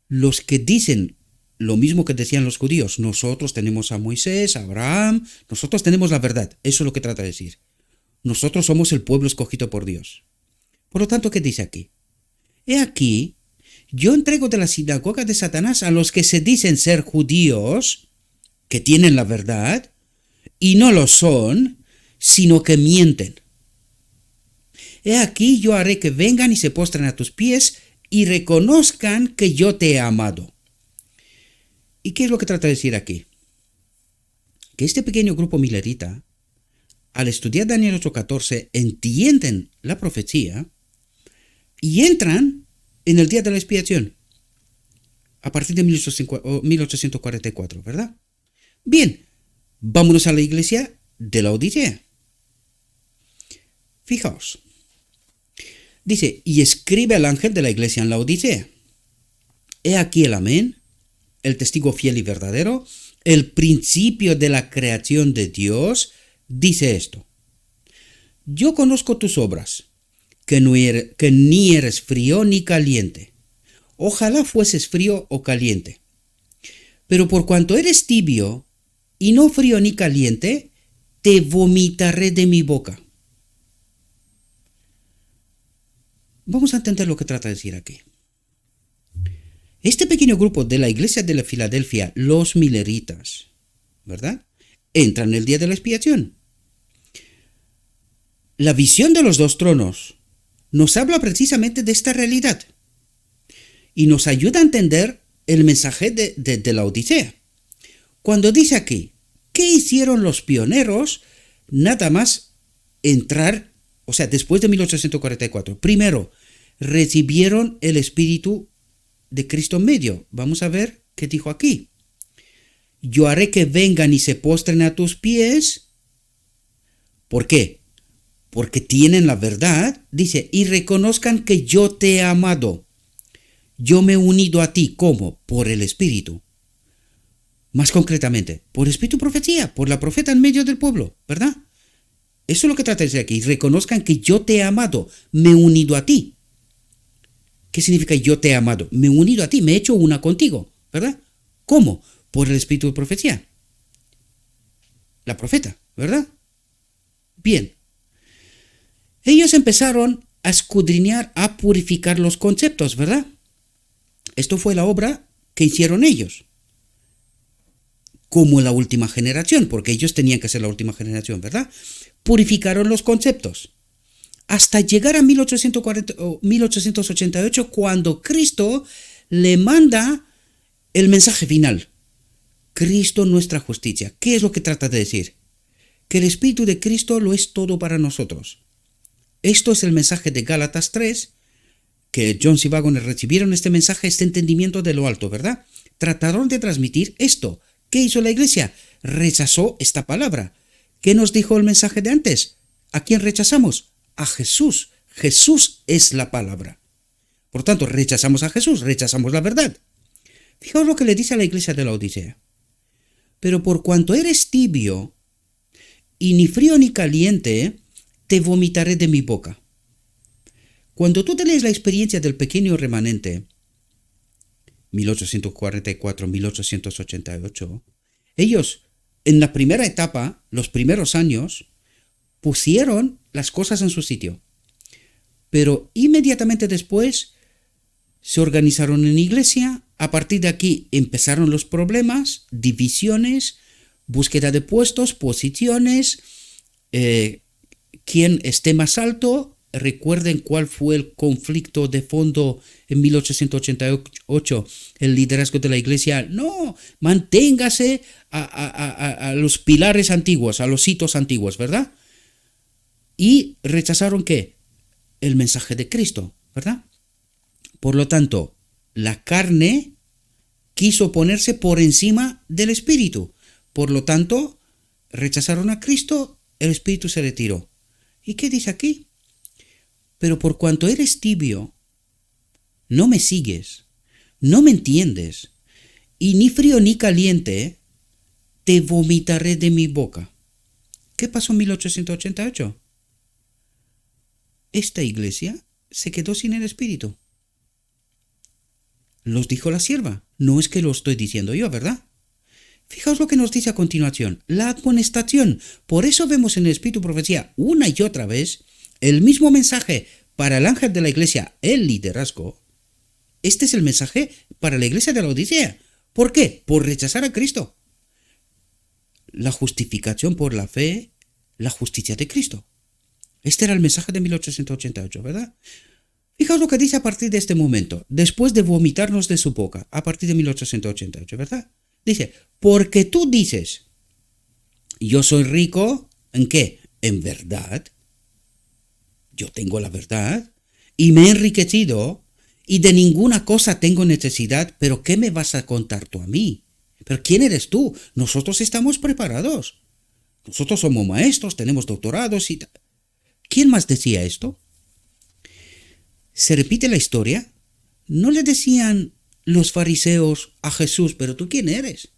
Los que dicen lo mismo que decían los judíos, nosotros tenemos a Moisés, a Abraham, nosotros tenemos la verdad, eso es lo que trata de decir. Nosotros somos el pueblo escogido por Dios. Por lo tanto, ¿qué dice aquí? He aquí, yo entrego de la sinagoga de Satanás a los que se dicen ser judíos, que tienen la verdad, y no lo son, sino que mienten. He aquí yo haré que vengan y se postren a tus pies y reconozcan que yo te he amado. ¿Y qué es lo que trata de decir aquí? Que este pequeño grupo milerita, al estudiar Daniel 8:14, entienden la profecía y entran en el día de la expiación, a partir de 1844, ¿verdad? Bien, vámonos a la iglesia de la Odisea. Fijaos. Dice, y escribe al ángel de la iglesia en la Odisea. He aquí el amén, el testigo fiel y verdadero, el principio de la creación de Dios, dice esto. Yo conozco tus obras, que ni eres frío ni caliente. Ojalá fueses frío o caliente. Pero por cuanto eres tibio y no frío ni caliente, te vomitaré de mi boca. Vamos a entender lo que trata de decir aquí. Este pequeño grupo de la iglesia de la Filadelfia, los mileritas, ¿verdad? Entran en el día de la expiación. La visión de los dos tronos nos habla precisamente de esta realidad y nos ayuda a entender el mensaje de la Odisea. Cuando dice aquí, ¿qué hicieron los pioneros nada más entrar, o sea, después de 1844? Primero, recibieron el Espíritu de Cristo en medio. Vamos a ver qué dijo aquí. Yo haré que vengan y se postren a tus pies. ¿Por qué? Porque tienen la verdad, dice, y reconozcan que yo te he amado. Yo me he unido a ti, ¿cómo? Por el Espíritu. Más concretamente, por Espíritu profecía, por la profeta en medio del pueblo, ¿verdad? Eso es lo que trata de decir aquí. Reconozcan que yo te he amado, me he unido a ti. ¿Qué significa yo te he amado? Me he unido a ti, me he hecho una contigo, ¿verdad? ¿Cómo? Por el Espíritu de profecía. La profeta, ¿verdad? Bien. Ellos empezaron a escudriñar, a purificar los conceptos, ¿verdad? Esto fue la obra que hicieron ellos. Como la última generación, porque ellos tenían que ser la última generación, ¿verdad? Purificaron los conceptos. Hasta llegar a 1888, cuando Cristo le manda el mensaje final. Cristo nuestra justicia. ¿Qué es lo que trata de decir? Que el Espíritu de Cristo lo es todo para nosotros. Esto es el mensaje de Gálatas 3, que Jones y Waggoner recibieron este mensaje, este entendimiento de lo alto, ¿verdad? Trataron de transmitir esto. ¿Qué hizo la iglesia? Rechazó esta palabra. ¿Qué nos dijo el mensaje de antes? ¿A quién rechazamos? A Jesús. Jesús es la palabra. Por tanto, rechazamos a Jesús, rechazamos la verdad. Fijaos lo que le dice a la iglesia de la Odisea. Pero por cuanto eres tibio, y ni frío ni caliente, te vomitaré de mi boca. Cuando tú te lees la experiencia del pequeño remanente, 1844-1888, ellos, en la primera etapa, los primeros años, pusieron las cosas en su sitio. Pero inmediatamente después se organizaron en iglesia. A partir de aquí empezaron los problemas, divisiones, búsqueda de puestos, posiciones, quién esté más alto. Recuerden cuál fue el conflicto de fondo en 1888, el liderazgo de la iglesia. No, manténgase a los pilares antiguos, a los hitos antiguos, ¿verdad? Y rechazaron ¿qué? El mensaje de Cristo, ¿verdad? Por lo tanto, la carne quiso ponerse por encima del Espíritu. Por lo tanto, rechazaron a Cristo, el Espíritu se retiró. ¿Y qué dice aquí? Pero por cuanto eres tibio, no me sigues, no me entiendes, y ni frío ni caliente, te vomitaré de mi boca. ¿Qué pasó en 1888? Esta iglesia se quedó sin el Espíritu. Los dijo la sierva, no es que lo estoy diciendo yo, ¿verdad? Fijaos lo que nos dice a continuación, la admonestación. Por eso vemos en el Espíritu Profecía una y otra vez el mismo mensaje para el ángel de la iglesia, el liderazgo. Este es el mensaje para la iglesia de la Odisea. ¿Por qué? Por rechazar a Cristo. La justificación por la fe, la justicia de Cristo. Este era el mensaje de 1888, ¿verdad? Fijaos lo que dice a partir de este momento, después de vomitarnos de su boca, a partir de 1888, ¿verdad? Dice, porque tú dices, yo soy rico, ¿en qué? En verdad. Yo tengo la verdad y me he enriquecido y de ninguna cosa tengo necesidad, pero ¿qué me vas a contar tú a mí? ¿Pero quién eres tú? Nosotros estamos preparados. Nosotros somos maestros, tenemos doctorados y... ¿Quién más decía esto? Se repite la historia. No le decían los fariseos a Jesús, pero ¿tú quién eres?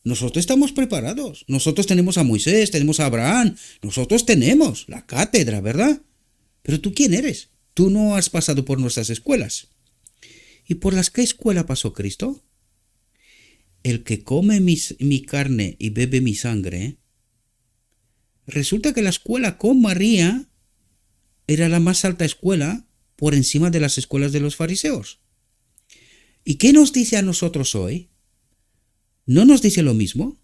Nosotros estamos preparados. Nosotros tenemos a Moisés, tenemos a Abraham. Nosotros tenemos la cátedra, ¿verdad? Pero ¿tú quién eres? Tú no has pasado por nuestras escuelas. ¿Y por las qué escuela pasó Cristo? El que come mi carne y bebe mi sangre. Resulta que la escuela con María era la más alta escuela por encima de las escuelas de los fariseos. ¿Y qué nos dice a nosotros hoy? ¿No nos dice lo mismo?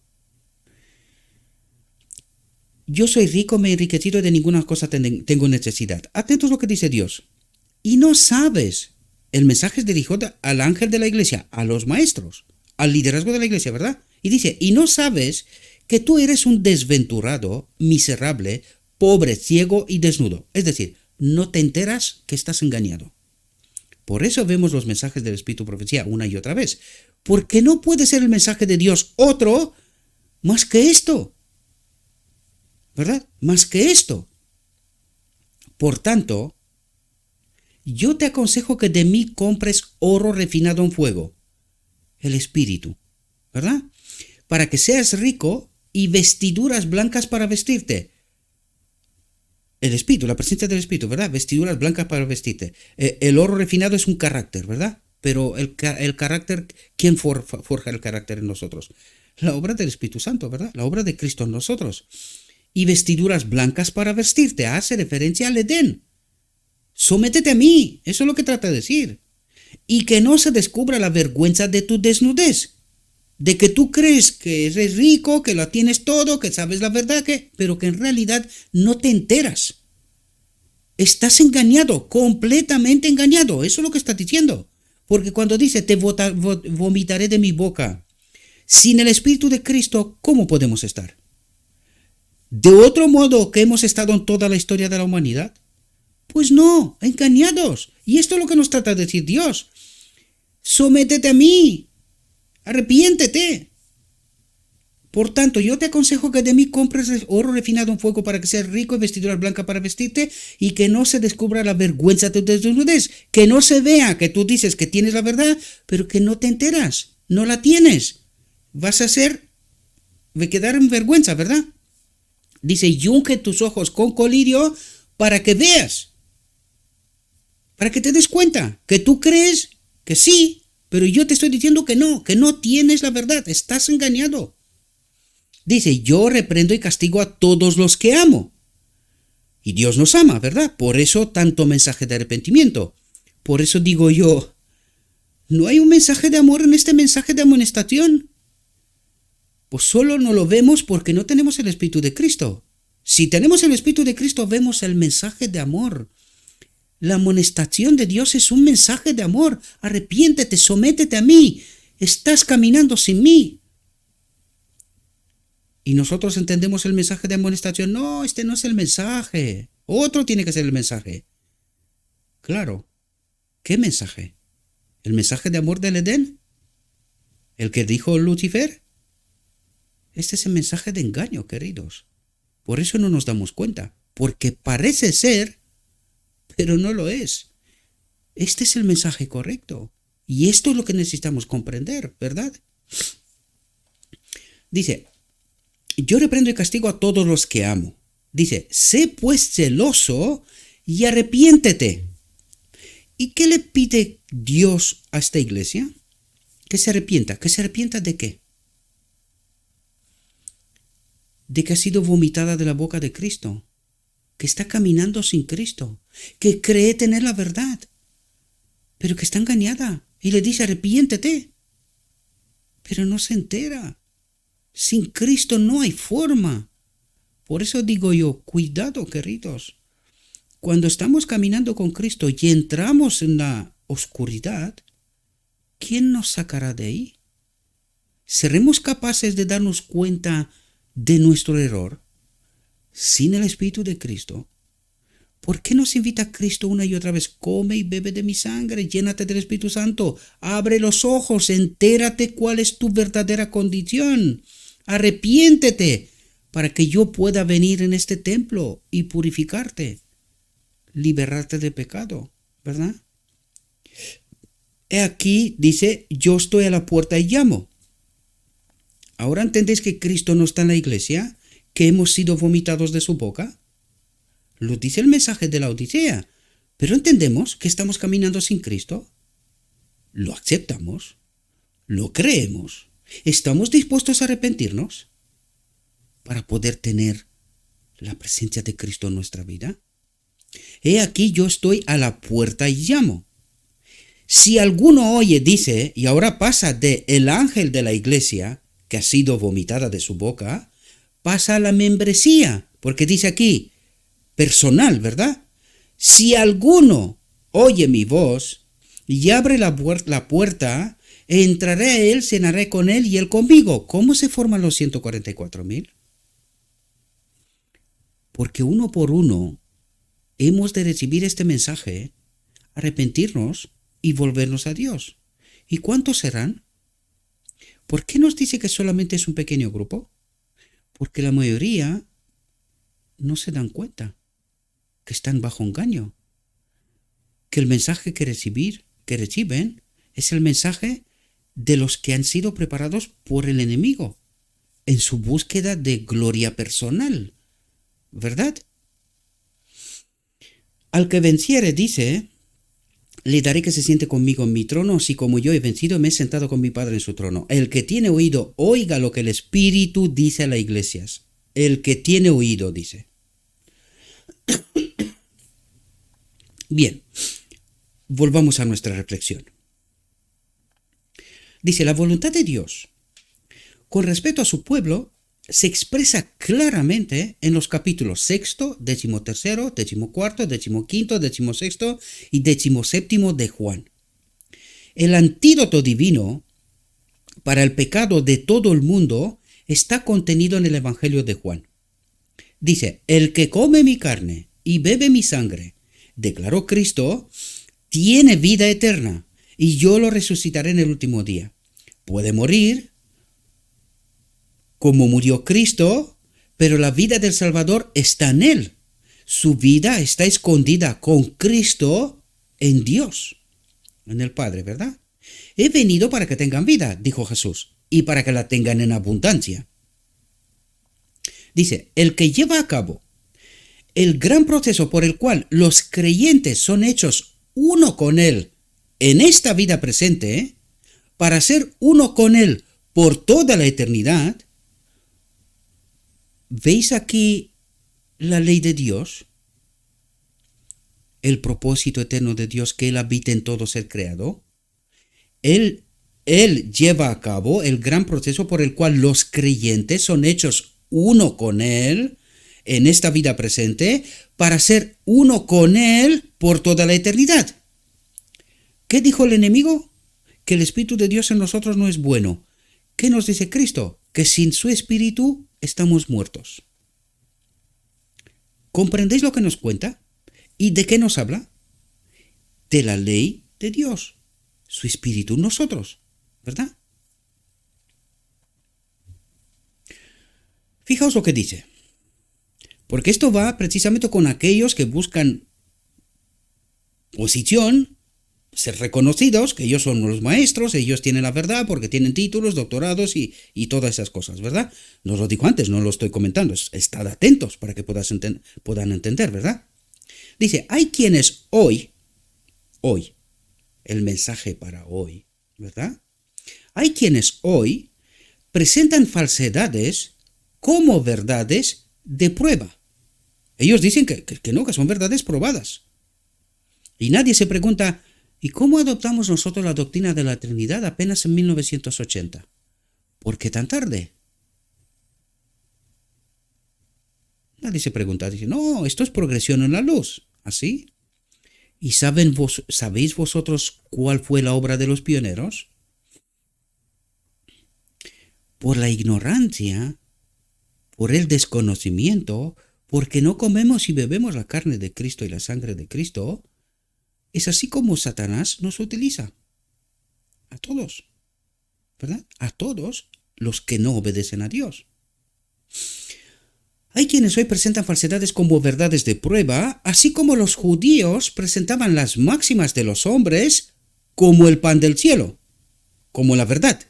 Yo soy rico, me he enriquecido, de ninguna cosa tengo necesidad. Atentos a lo que dice Dios. Y no sabes. El mensaje es dirigido al ángel de la iglesia, a los maestros, al liderazgo de la iglesia, ¿verdad? Y dice, y no sabes que tú eres un desventurado, miserable, pobre, ciego y desnudo. Es decir, no te enteras que estás engañado. Por eso vemos los mensajes del Espíritu Profecía una y otra vez. Porque no puede ser el mensaje de Dios otro más que esto. ¿Verdad? Más que esto. Por tanto, yo te aconsejo que de mí compres oro refinado en fuego, el Espíritu, ¿verdad? Para que seas rico y vestiduras blancas para vestirte. El Espíritu, la presencia del Espíritu, ¿verdad? Vestiduras blancas para vestirte. El oro refinado es un carácter, ¿verdad? Pero el carácter, ¿quién forja el carácter en nosotros? La obra del Espíritu Santo, ¿verdad? La obra de Cristo en nosotros. Y vestiduras blancas para vestirte. Hace referencia al Edén. Sométete a mí. Eso es lo que trata de decir. Y que no se descubra la vergüenza de tu desnudez. De que tú crees que eres rico, que lo tienes todo, que sabes la verdad, pero que en realidad no te enteras. Estás engañado, completamente engañado. Eso es lo que está diciendo. Porque cuando dice, te vomitaré de mi boca. Sin el Espíritu de Cristo, ¿cómo podemos estar? ¿De otro modo que hemos estado en toda la historia de la humanidad? Pues no, engañados. Y esto es lo que nos trata de decir Dios. Sométete a mí. Arrepiéntete. Por tanto, yo te aconsejo que de mí compres oro refinado en fuego para que seas rico y vestiduras blancas para vestirte y que no se descubra la vergüenza de tu desnudez. Que no se vea que tú dices que tienes la verdad, pero que no te enteras. No la tienes. Vas a quedar en vergüenza, ¿verdad? Dice, y unge tus ojos con colirio para que veas. Para que te des cuenta que tú crees que sí, pero yo te estoy diciendo que no tienes la verdad, estás engañado. Dice, yo reprendo y castigo a todos los que amo. Y Dios nos ama, ¿verdad? Por eso tanto mensaje de arrepentimiento. Por eso digo yo, ¿no hay un mensaje de amor en este mensaje de amonestación? Pues solo no lo vemos porque no tenemos el Espíritu de Cristo. Si tenemos el Espíritu de Cristo, vemos el mensaje de amor. La amonestación de Dios es un mensaje de amor. Arrepiéntete, sométete a mí. Estás caminando sin mí. Y nosotros entendemos el mensaje de amonestación. No, este no es el mensaje. Otro tiene que ser el mensaje. Claro. ¿Qué mensaje? ¿El mensaje de amor del Edén? ¿El que dijo Lucifer? Este es el mensaje de engaño, queridos. Por eso no nos damos cuenta. Porque parece ser, pero no lo es. Este es el mensaje correcto. Y esto es lo que necesitamos comprender, ¿verdad? Dice, yo reprendo y castigo a todos los que amo. Dice, sé pues celoso y arrepiéntete. ¿Y qué le pide Dios a esta iglesia? Que se arrepienta. ¿Que se arrepienta de qué? De que ha sido vomitada de la boca de Cristo. Que está caminando sin Cristo. Que cree tener la verdad. Pero que está engañada. Y le dice, arrepiéntete. Pero no se entera. Sin Cristo no hay forma. Por eso digo yo, cuidado, queridos. Cuando estamos caminando con Cristo y entramos en la oscuridad, ¿quién nos sacará de ahí? ¿seremos capaces de darnos cuenta de nuestro error sin el Espíritu de Cristo? ¿Por qué nos invita Cristo una y otra vez? Come y bebe de mi sangre, llénate del Espíritu Santo, abre los ojos, entérate cuál es tu verdadera condición, arrepiéntete para que yo pueda venir en este templo y purificarte, liberarte de pecado, ¿verdad? He aquí, dice, yo estoy a la puerta y llamo. ¿Ahora entendéis que Cristo no está en la iglesia? ¿Que hemos sido vomitados de su boca? Lo dice el mensaje de la Odisea. ¿Pero entendemos que estamos caminando sin Cristo? ¿Lo aceptamos? ¿Lo creemos? ¿Estamos dispuestos a arrepentirnos para poder tener la presencia de Cristo en nuestra vida? He aquí yo estoy a la puerta y llamo. Si alguno oye, dice, y ahora pasa de el ángel de la iglesia, que ha sido vomitada de su boca, pasa a la membresía, porque dice aquí, personal, ¿verdad? Si alguno oye mi voz y abre la puerta, entraré a él, cenaré con él y él conmigo. ¿Cómo se forman los 144,000? Porque uno por uno hemos de recibir este mensaje, arrepentirnos y volvernos a Dios. ¿Y cuántos serán? ¿Por qué nos dice que solamente es un pequeño grupo? Porque la mayoría no se dan cuenta que están bajo engaño, que el mensaje que reciben es el mensaje de los que han sido preparados por el enemigo en su búsqueda de gloria personal, ¿verdad? Al que venciere, dice, le daré que se siente conmigo en mi trono, así como yo he vencido, me he sentado con mi Padre en su trono. El que tiene oído, oiga lo que el Espíritu dice a las iglesias. El que tiene oído, dice. Bien, volvamos a nuestra reflexión. Dice, la voluntad de Dios con respecto a su pueblo se expresa claramente en los capítulos 6, 13, 14, 15, 16 y 17 de Juan. El antídoto divino para el pecado de todo el mundo está contenido en el Evangelio de Juan. Dice, el que come mi carne y bebe mi sangre, declaró Cristo, tiene vida eterna, y yo lo resucitaré en el último día. Puede morir, como murió Cristo, pero la vida del Salvador está en él. Su vida está escondida con Cristo en Dios, en el Padre, ¿verdad? He venido para que tengan vida, dijo Jesús, y para que la tengan en abundancia. Dice, el que lleva a cabo el gran proceso por el cual los creyentes son hechos uno con Él en esta vida presente, para ser uno con Él por toda la eternidad. ¿Veis aquí la ley de Dios? El propósito eterno de Dios, que Él habita en todo ser creado. Él lleva a cabo el gran proceso por el cual los creyentes son hechos uno con Él en esta vida presente, para ser uno con Él por toda la eternidad. ¿Qué dijo el enemigo? Que el Espíritu de Dios en nosotros no es bueno. ¿Qué nos dice Cristo? Que sin su Espíritu estamos muertos. ¿Comprendéis lo que nos cuenta? ¿Y de qué nos habla? De la ley de Dios, su Espíritu en nosotros, ¿verdad? Fijaos lo que dice. Porque esto va precisamente con aquellos que buscan posición, ser reconocidos, que ellos son los maestros, ellos tienen la verdad porque tienen títulos, doctorados y todas esas cosas, ¿verdad? No os lo digo antes, no lo estoy comentando, estad atentos para que puedan entender, ¿verdad? Dice, hay quienes hoy, el mensaje para hoy, ¿verdad? Hay quienes hoy presentan falsedades como verdades de prueba. Ellos dicen que no, que son verdades probadas. Y nadie se pregunta, ¿y cómo adoptamos nosotros la doctrina de la Trinidad apenas en 1980? ¿Por qué tan tarde? Nadie se pregunta, dice, no, esto es progresión en la luz, ¿así? ¿Y sabéis vosotros cuál fue la obra de los pioneros? por la ignorancia, por el desconocimiento, porque no comemos y bebemos la carne de Cristo y la sangre de Cristo, es así como Satanás nos utiliza. A todos, ¿verdad? A todos los que no obedecen a Dios. Hay quienes hoy presentan falsedades como verdades de prueba, así como los judíos presentaban las máximas de los hombres como el pan del cielo, como la verdad.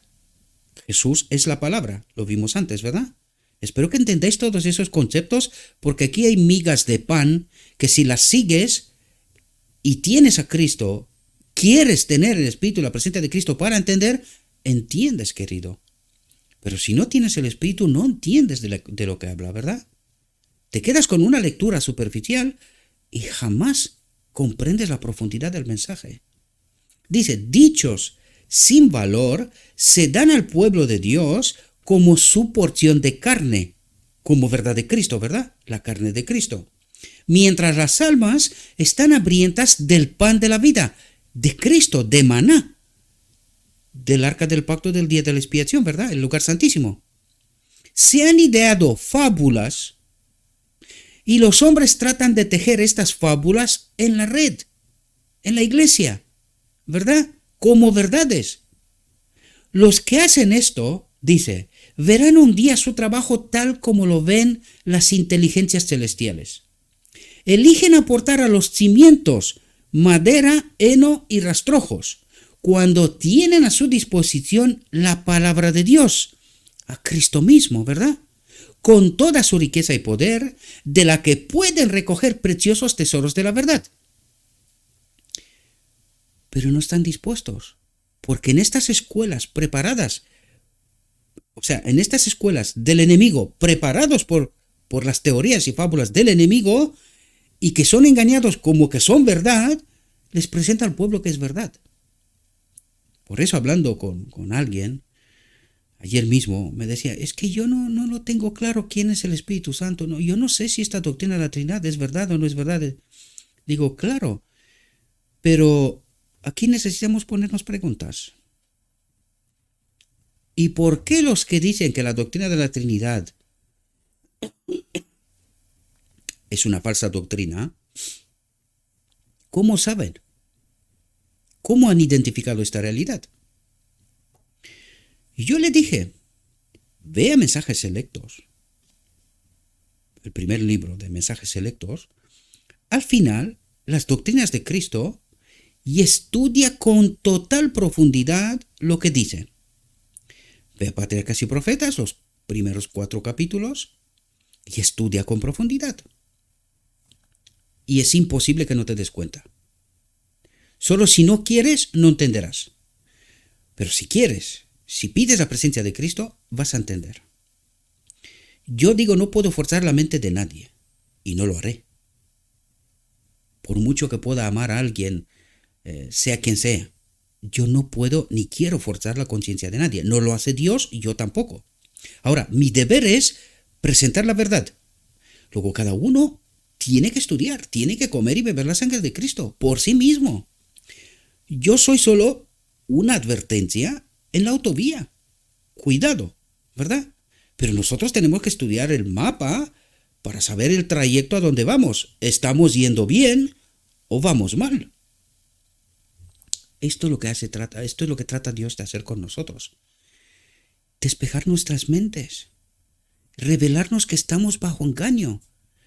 Jesús es la palabra, lo vimos antes, ¿verdad? Espero que entendáis todos esos conceptos, porque aquí hay migas de pan que si las sigues y tienes a Cristo, quieres tener el Espíritu y la presencia de Cristo para entender, entiendes, querido. Pero si no tienes el Espíritu, no entiendes de lo que habla, ¿verdad? Te quedas con una lectura superficial y jamás comprendes la profundidad del mensaje. Dice, dichos sin valor se dan al pueblo de Dios como su porción de carne, como verdad de Cristo, ¿verdad? La carne de Cristo. Mientras las almas están hambrientas del pan de la vida, de Cristo, de maná, del arca del pacto del día de la expiación, ¿verdad? El lugar santísimo. Se han ideado fábulas y los hombres tratan de tejer estas fábulas en la red, en la iglesia, ¿verdad? Como verdades. Los que hacen esto, dice, verán un día su trabajo tal como lo ven las inteligencias celestiales. Eligen aportar a los cimientos madera, heno y rastrojos, cuando tienen a su disposición la palabra de Dios, a Cristo mismo, ¿verdad? Con toda su riqueza y poder, de la que pueden recoger preciosos tesoros de la verdad. Pero no están dispuestos, porque en estas escuelas preparadas, o sea, en estas escuelas del enemigo, preparados por las teorías y fábulas del enemigo, y que son engañados como que son verdad, les presenta al pueblo que es verdad. Por eso, hablando con alguien, ayer mismo me decía, es que yo no lo tengo claro quién es el Espíritu Santo, no, yo no sé si esta doctrina de la Trinidad es verdad o no es verdad. Digo, claro, pero aquí necesitamos ponernos preguntas. ¿Y por qué los que dicen que la doctrina de la Trinidad es una falsa doctrina? ¿Cómo saben? ¿Cómo han identificado esta realidad? Y yo le dije, vea Mensajes Selectos, el primer libro de Mensajes Selectos, al final, las doctrinas de Cristo, y estudia con total profundidad lo que dice. Ve a Patriarcas y Profetas, los primeros 4 capítulos, y estudia con profundidad. Y es imposible que no te des cuenta. Solo si no quieres, no entenderás. Pero si quieres, si pides la presencia de Cristo, vas a entender. Yo digo, no puedo forzar la mente de nadie, y no lo haré. Por mucho que pueda amar a alguien, sea quien sea, yo no puedo ni quiero forzar la conciencia de nadie. No lo hace Dios y yo tampoco. Ahora, mi deber es presentar la verdad. Luego cada uno tiene que estudiar, tiene que comer y beber la sangre de Cristo por sí mismo. Yo soy solo una advertencia en la autovía. Cuidado, ¿verdad? Pero nosotros tenemos que estudiar el mapa para saber el trayecto a donde vamos. ¿Estamos yendo bien o vamos mal? Esto es lo que trata Dios de hacer con nosotros. Despejar nuestras mentes. Revelarnos que estamos bajo engaño,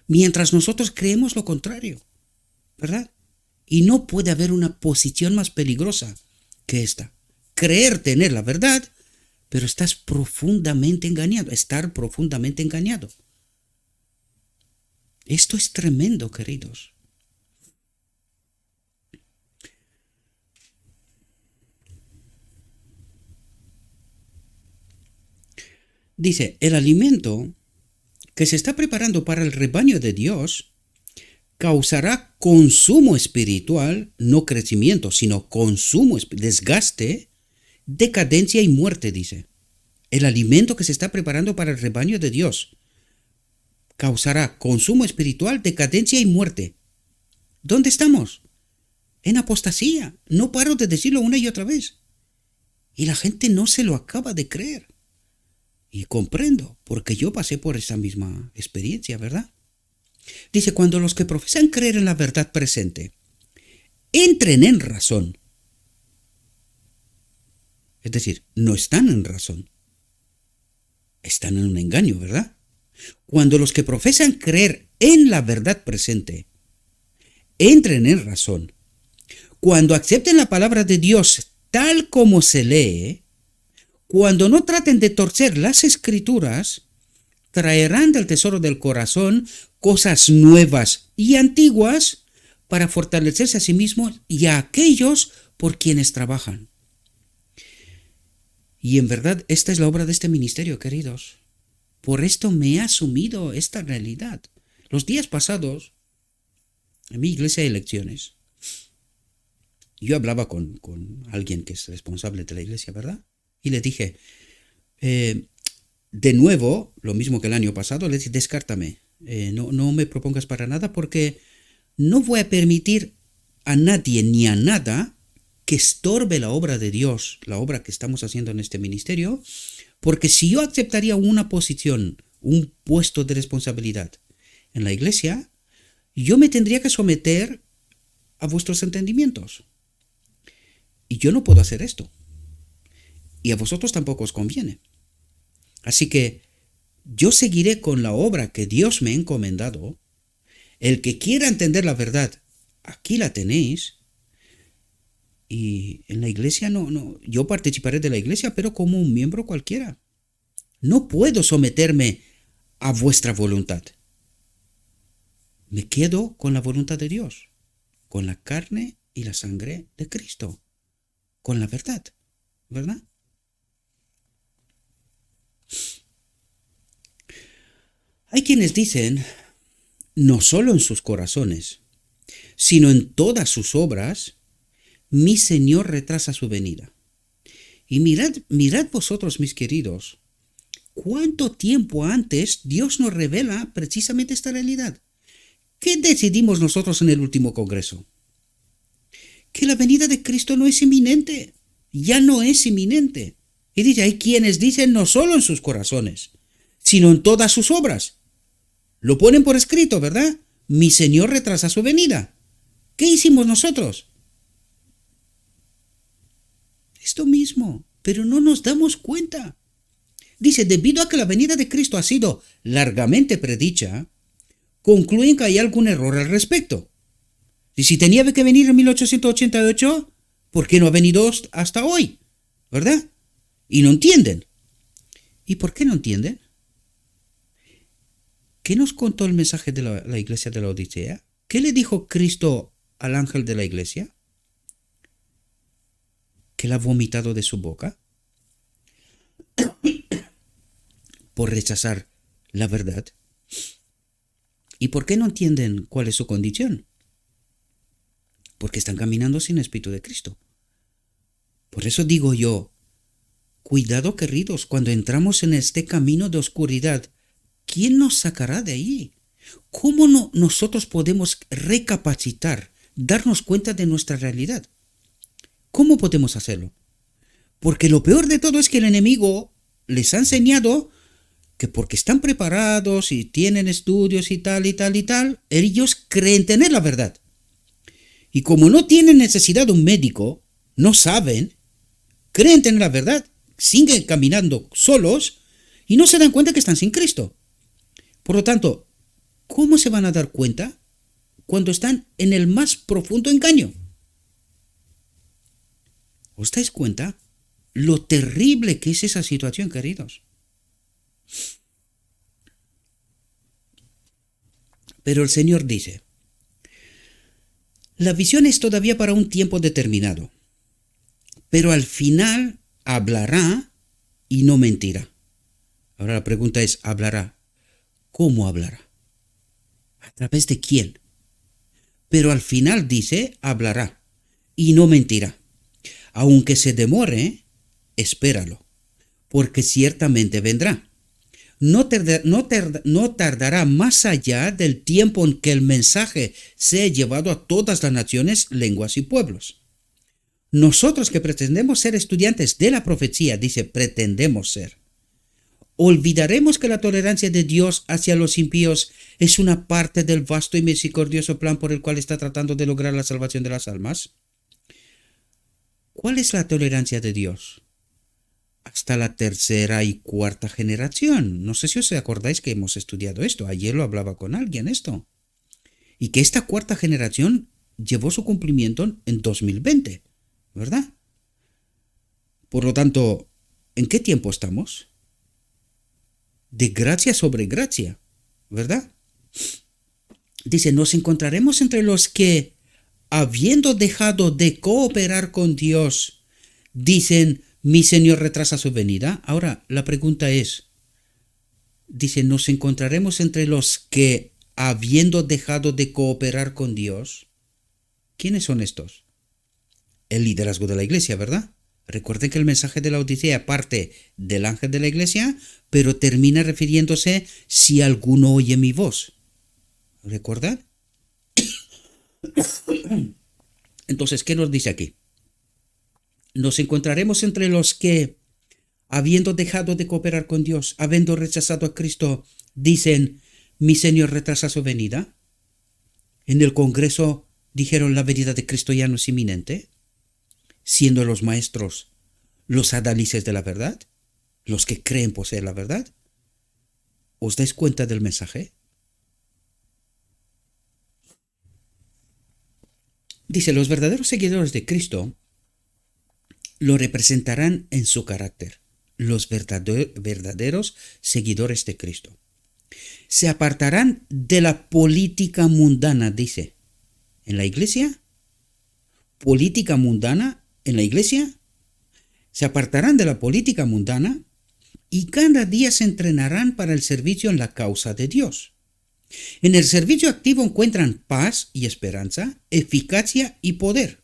mientras nosotros creemos lo contrario, ¿verdad? Y no puede haber una posición más peligrosa que esta. Creer tener la verdad, pero estás profundamente engañado, estar profundamente engañado. Esto es tremendo, queridos. Dice, el alimento que se está preparando para el rebaño de Dios causará consumo espiritual, no crecimiento, sino consumo, desgaste, decadencia y muerte, dice. El alimento que se está preparando para el rebaño de Dios causará consumo espiritual, decadencia y muerte. ¿Dónde estamos? En apostasía. No paro de decirlo una y otra vez. Y la gente no se lo acaba de creer. Y comprendo, porque yo pasé por esa misma experiencia, ¿verdad? Dice, cuando los que profesan creer en la verdad presente entren en razón, es decir, no están en razón, están en un engaño, ¿verdad? Cuando los que profesan creer en la verdad presente entren en razón, cuando acepten la palabra de Dios tal como se lee, cuando no traten de torcer las escrituras, traerán del tesoro del corazón cosas nuevas y antiguas para fortalecerse a sí mismos y a aquellos por quienes trabajan. Y en verdad, esta es la obra de este ministerio, queridos. Por esto me he asumido esta realidad. Los días pasados, en mi iglesia hay elecciones. Yo hablaba con alguien que es responsable de la iglesia, ¿verdad? Y le dije, de nuevo, lo mismo que el año pasado, le dije, descártame. No me propongas para nada porque no voy a permitir a nadie ni a nada que estorbe la obra de Dios, la obra que estamos haciendo en este ministerio, porque si yo aceptaría una posición, un puesto de responsabilidad en la iglesia, yo me tendría que someter a vuestros entendimientos. Y yo no puedo hacer esto. Y a vosotros tampoco os conviene. Así que yo seguiré con la obra que Dios me ha encomendado. El que quiera entender la verdad, aquí la tenéis. Y en la iglesia yo participaré de la iglesia, pero como un miembro cualquiera. No puedo someterme a vuestra voluntad. Me quedo con la voluntad de Dios, con la carne y la sangre de Cristo, con la verdad, ¿verdad? Hay quienes dicen, no solo en sus corazones, sino en todas sus obras, mi Señor retrasa su venida. Y mirad vosotros, mis queridos, cuánto tiempo antes Dios nos revela precisamente esta realidad. ¿Qué decidimos nosotros en el último congreso? Que la venida de Cristo no es inminente, ya no es inminente. Y dice, hay quienes dicen no solo en sus corazones, sino en todas sus obras. Lo ponen por escrito, ¿verdad? Mi Señor retrasa su venida. ¿Qué hicimos nosotros? Esto mismo, pero no nos damos cuenta. Dice, debido a que la venida de Cristo ha sido largamente predicha, concluyen que hay algún error al respecto. Y si tenía que venir en 1888, ¿por qué no ha venido hasta hoy? ¿Verdad? Y no entienden. ¿Y por qué no entienden? ¿Qué nos contó el mensaje de la iglesia de la Odisea? ¿Qué le dijo Cristo al ángel de la iglesia? ¿Que la ha vomitado de su boca? Por rechazar la verdad. ¿Y por qué no entienden cuál es su condición? Porque están caminando sin Espíritu de Cristo. Por eso digo yo, cuidado, queridos, cuando entramos en este camino de oscuridad, ¿quién nos sacará de ahí? ¿Cómo nosotros podemos recapacitar, darnos cuenta de nuestra realidad? ¿Cómo podemos hacerlo? Porque lo peor de todo es que el enemigo les ha enseñado que porque están preparados y tienen estudios y tal, ellos creen tener la verdad. Y como no tienen necesidad de un médico, no saben, creen tener la verdad, siguen caminando solos y no se dan cuenta que están sin Cristo. Por lo tanto, ¿cómo se van a dar cuenta cuando están en el más profundo engaño? ¿Os dais cuenta lo terrible que es esa situación, queridos? Pero el Señor dice, la visión es todavía para un tiempo determinado, pero al final hablará y no mentirá. Ahora la pregunta es, ¿hablará? ¿Cómo hablará? ¿A través de quién? Pero al final dice, hablará y no mentirá. Aunque se demore, espéralo, porque ciertamente vendrá. No tardará más allá del tiempo en que el mensaje sea llevado a todas las naciones, lenguas y pueblos. Nosotros que pretendemos ser estudiantes de la profecía, dice, pretendemos ser. ¿Olvidaremos que la tolerancia de Dios hacia los impíos es una parte del vasto y misericordioso plan por el cual está tratando de lograr la salvación de las almas? ¿Cuál es la tolerancia de Dios? Hasta la tercera y cuarta generación. No sé si os acordáis que hemos estudiado esto. Ayer lo hablaba con alguien esto. Y que esta cuarta generación llevó su cumplimiento en 2020, ¿verdad? Por lo tanto, ¿en qué tiempo estamos? De gracia sobre gracia, ¿verdad? Dice, nos encontraremos entre los que, habiendo dejado de cooperar con Dios, dicen, mi Señor retrasa su venida. Ahora, la pregunta es, dice, nos encontraremos entre los que, habiendo dejado de cooperar con Dios. ¿Quiénes son estos? El liderazgo de la iglesia, ¿verdad? Recuerden que el mensaje de la Odisea parte del ángel de la iglesia, pero termina refiriéndose si alguno oye mi voz. ¿Recordad? Entonces, ¿qué nos dice aquí? Nos encontraremos entre los que, habiendo dejado de cooperar con Dios, habiendo rechazado a Cristo, dicen, mi Señor retrasa su venida. En el Congreso dijeron la venida de Cristo ya no es inminente, siendo los maestros los adalices de la verdad, los que creen poseer la verdad. ¿Os dais cuenta del mensaje? Dice, los verdaderos seguidores de Cristo lo representarán en su carácter, los verdaderos seguidores de Cristo. Se apartarán de la política mundana, dice. ¿En la iglesia? ¿Política mundana en la iglesia? Se apartarán de la política mundana y cada día se entrenarán para el servicio en la causa de Dios. En el servicio activo encuentran paz y esperanza, eficacia y poder.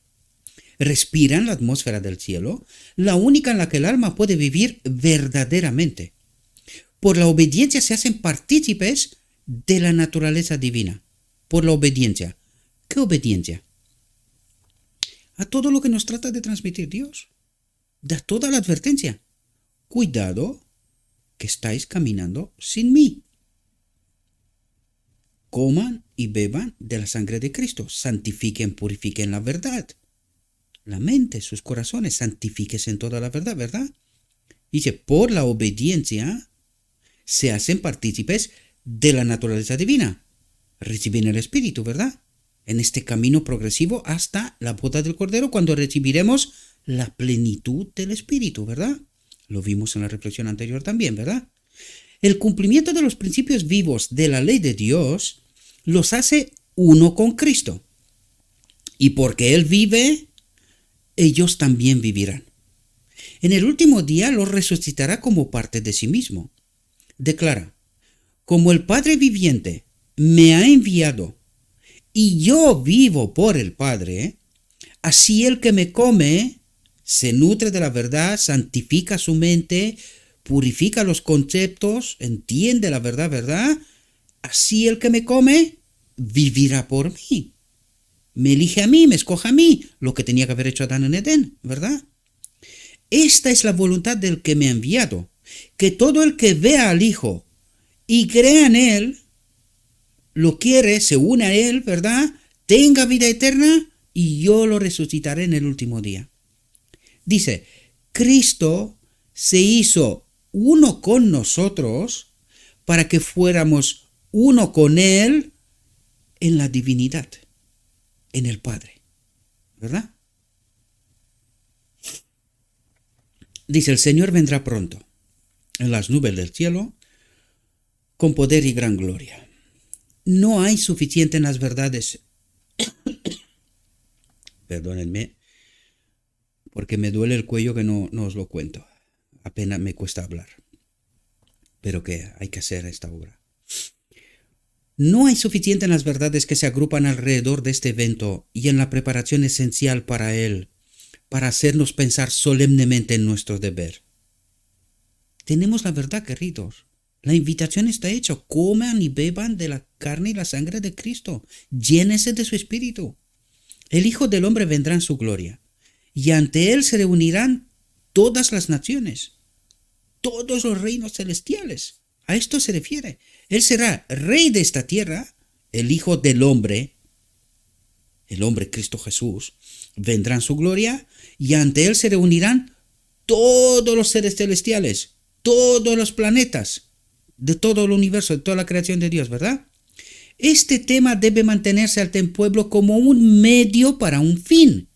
Respiran la atmósfera del cielo, la única en la que el alma puede vivir verdaderamente. Por la obediencia se hacen partícipes de la naturaleza divina. Por la obediencia. ¿Qué obediencia? A todo lo que nos trata de transmitir Dios. Da toda la advertencia. Cuidado, que estáis caminando sin mí. Coman y beban de la sangre de Cristo. Santifiquen, purifiquen la verdad. La mente, sus corazones, santifíquense en toda la verdad, ¿verdad? Dice, por la obediencia se hacen partícipes de la naturaleza divina. Reciben el Espíritu, ¿verdad? En este camino progresivo hasta la boda del Cordero, cuando recibiremos la plenitud del Espíritu, ¿verdad? Lo vimos en la reflexión anterior también, ¿verdad? El cumplimiento de los principios vivos de la ley de Dios los hace uno con Cristo. Y porque Él vive, ellos también vivirán. En el último día los resucitará como parte de sí mismo. Declara, como el Padre viviente me ha enviado y yo vivo por el Padre, así el que me come se nutre de la verdad, santifica su mente, purifica los conceptos, entiende la verdad, ¿verdad? Así el que me come vivirá por mí. Me elige a mí, me escoja a mí, lo que tenía que haber hecho Adán en Edén, ¿verdad? Esta es la voluntad del que me ha enviado, que todo el que vea al Hijo y crea en Él, lo quiere, se une a Él, ¿verdad? Tenga vida eterna y yo lo resucitaré en el último día. Dice, Cristo se hizo uno con nosotros para que fuéramos uno con Él en la divinidad, en el Padre, ¿verdad? Dice, el Señor vendrá pronto, en las nubes del cielo, con poder y gran gloria. No hay suficiente en las verdades. Perdónenme, porque me duele el cuello que no os lo cuento. Apenas me cuesta hablar. Pero que hay que hacer esta obra. No hay suficiente en las verdades que se agrupan alrededor de este evento y en la preparación esencial para él, para hacernos pensar solemnemente en nuestro deber. Tenemos la verdad, queridos. La invitación está hecha. Coman y beban de la carne y la sangre de Cristo. Llénense de su espíritu. El Hijo del Hombre vendrá en su gloria, y ante él se reunirán todas las naciones. todos los reinos celestiales. A esto se refiere. Él será rey de esta tierra, el Hijo del Hombre, el hombre Cristo Jesús, vendrá en su gloria y ante él se reunirán todos los seres celestiales, todos los planetas, de todo el universo, de toda la creación de Dios, ¿verdad? Este tema debe mantenerse ante el pueblo como un medio para un fin.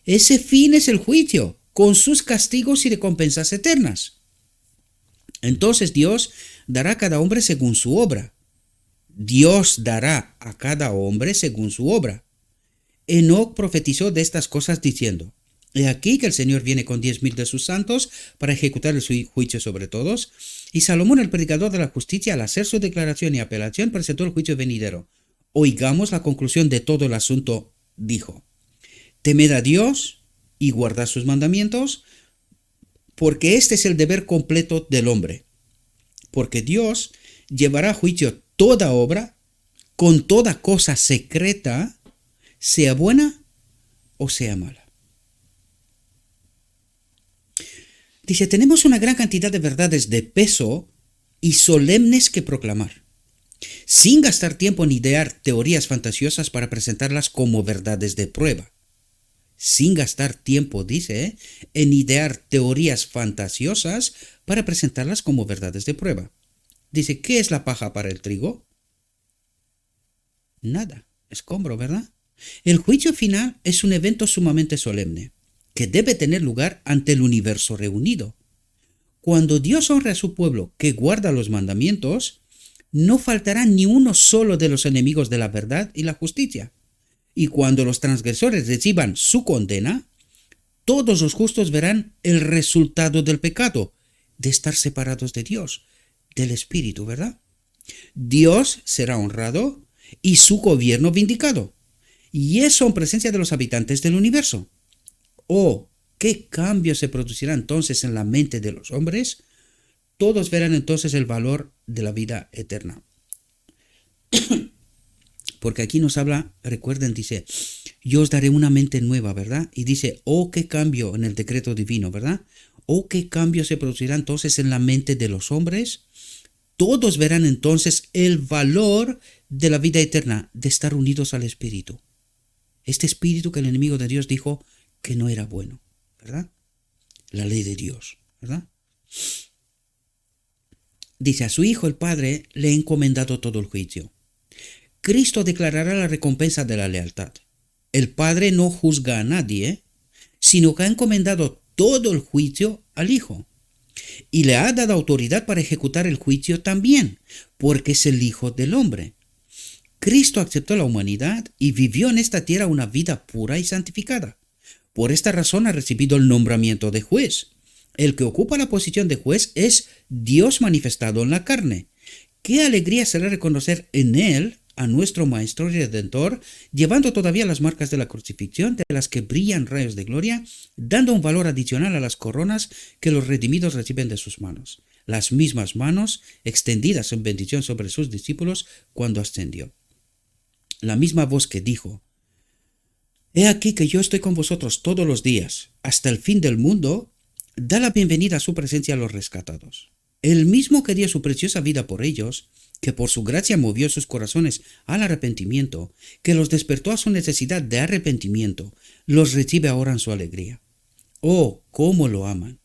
Ese fin es el juicio, con sus castigos y recompensas eternas. Entonces Dios dará a cada hombre según su obra. Dios dará a cada hombre según su obra. Enoc profetizó de estas cosas diciendo: He aquí que el Señor viene con 10,000 de sus santos para ejecutar el juicio sobre todos. Y Salomón, el predicador de la justicia, al hacer su declaración y apelación, presentó el juicio venidero. Oigamos la conclusión de todo el asunto. Dijo: Temed a Dios y guardad sus mandamientos, porque este es el deber completo del hombre. Porque Dios llevará a juicio toda obra, con toda cosa secreta, sea buena o sea mala. Dice, tenemos una gran cantidad de verdades de peso y solemnes que proclamar, sin gastar tiempo en idear teorías fantasiosas para presentarlas como verdades de prueba. Sin gastar tiempo, dice, en idear teorías fantasiosas para presentarlas como verdades de prueba. Dice, ¿qué es la paja para el trigo? Nada, escombro, ¿verdad? El juicio final es un evento sumamente solemne, que debe tener lugar ante el universo reunido. Cuando Dios honra a su pueblo que guarda los mandamientos, no faltará ni uno solo de los enemigos de la verdad y la justicia. Y cuando los transgresores reciban su condena, todos los justos verán el resultado del pecado, de estar separados de Dios, del Espíritu, ¿verdad? Dios será honrado y su gobierno vindicado. Y eso en presencia de los habitantes del universo. Oh, ¿qué cambio se producirá entonces en la mente de los hombres? Todos verán entonces el valor de la vida eterna. Porque aquí nos habla, recuerden, dice, yo os daré una mente nueva, ¿verdad? Y dice, oh, qué cambio en el decreto divino, ¿verdad? Oh, qué cambio se producirá entonces en la mente de los hombres. Todos verán entonces el valor de la vida eterna, de estar unidos al Espíritu. Este Espíritu que el enemigo de Dios dijo que no era bueno, ¿verdad? La ley de Dios, ¿verdad? Dice, a su Hijo el Padre le ha encomendado todo el juicio. Cristo declarará la recompensa de la lealtad. El Padre no juzga a nadie, sino que ha encomendado todo el juicio al Hijo. Y le ha dado autoridad para ejecutar el juicio también, porque es el Hijo del Hombre. Cristo aceptó la humanidad y vivió en esta tierra una vida pura y santificada. Por esta razón ha recibido el nombramiento de juez. El que ocupa la posición de juez es Dios manifestado en la carne. Qué alegría será reconocer en él a nuestro Maestro y Redentor, llevando todavía las marcas de la crucifixión, de las que brillan rayos de gloria, dando un valor adicional a las coronas que los redimidos reciben de sus manos. Las mismas manos extendidas en bendición sobre sus discípulos cuando ascendió. La misma voz que dijo, He aquí que yo estoy con vosotros todos los días, hasta el fin del mundo, da la bienvenida a su presencia a los rescatados. El mismo que dio su preciosa vida por ellos, que por su gracia movió sus corazones al arrepentimiento, que los despertó a su necesidad de arrepentimiento, los recibe ahora en su alegría. ¡Oh, cómo lo aman!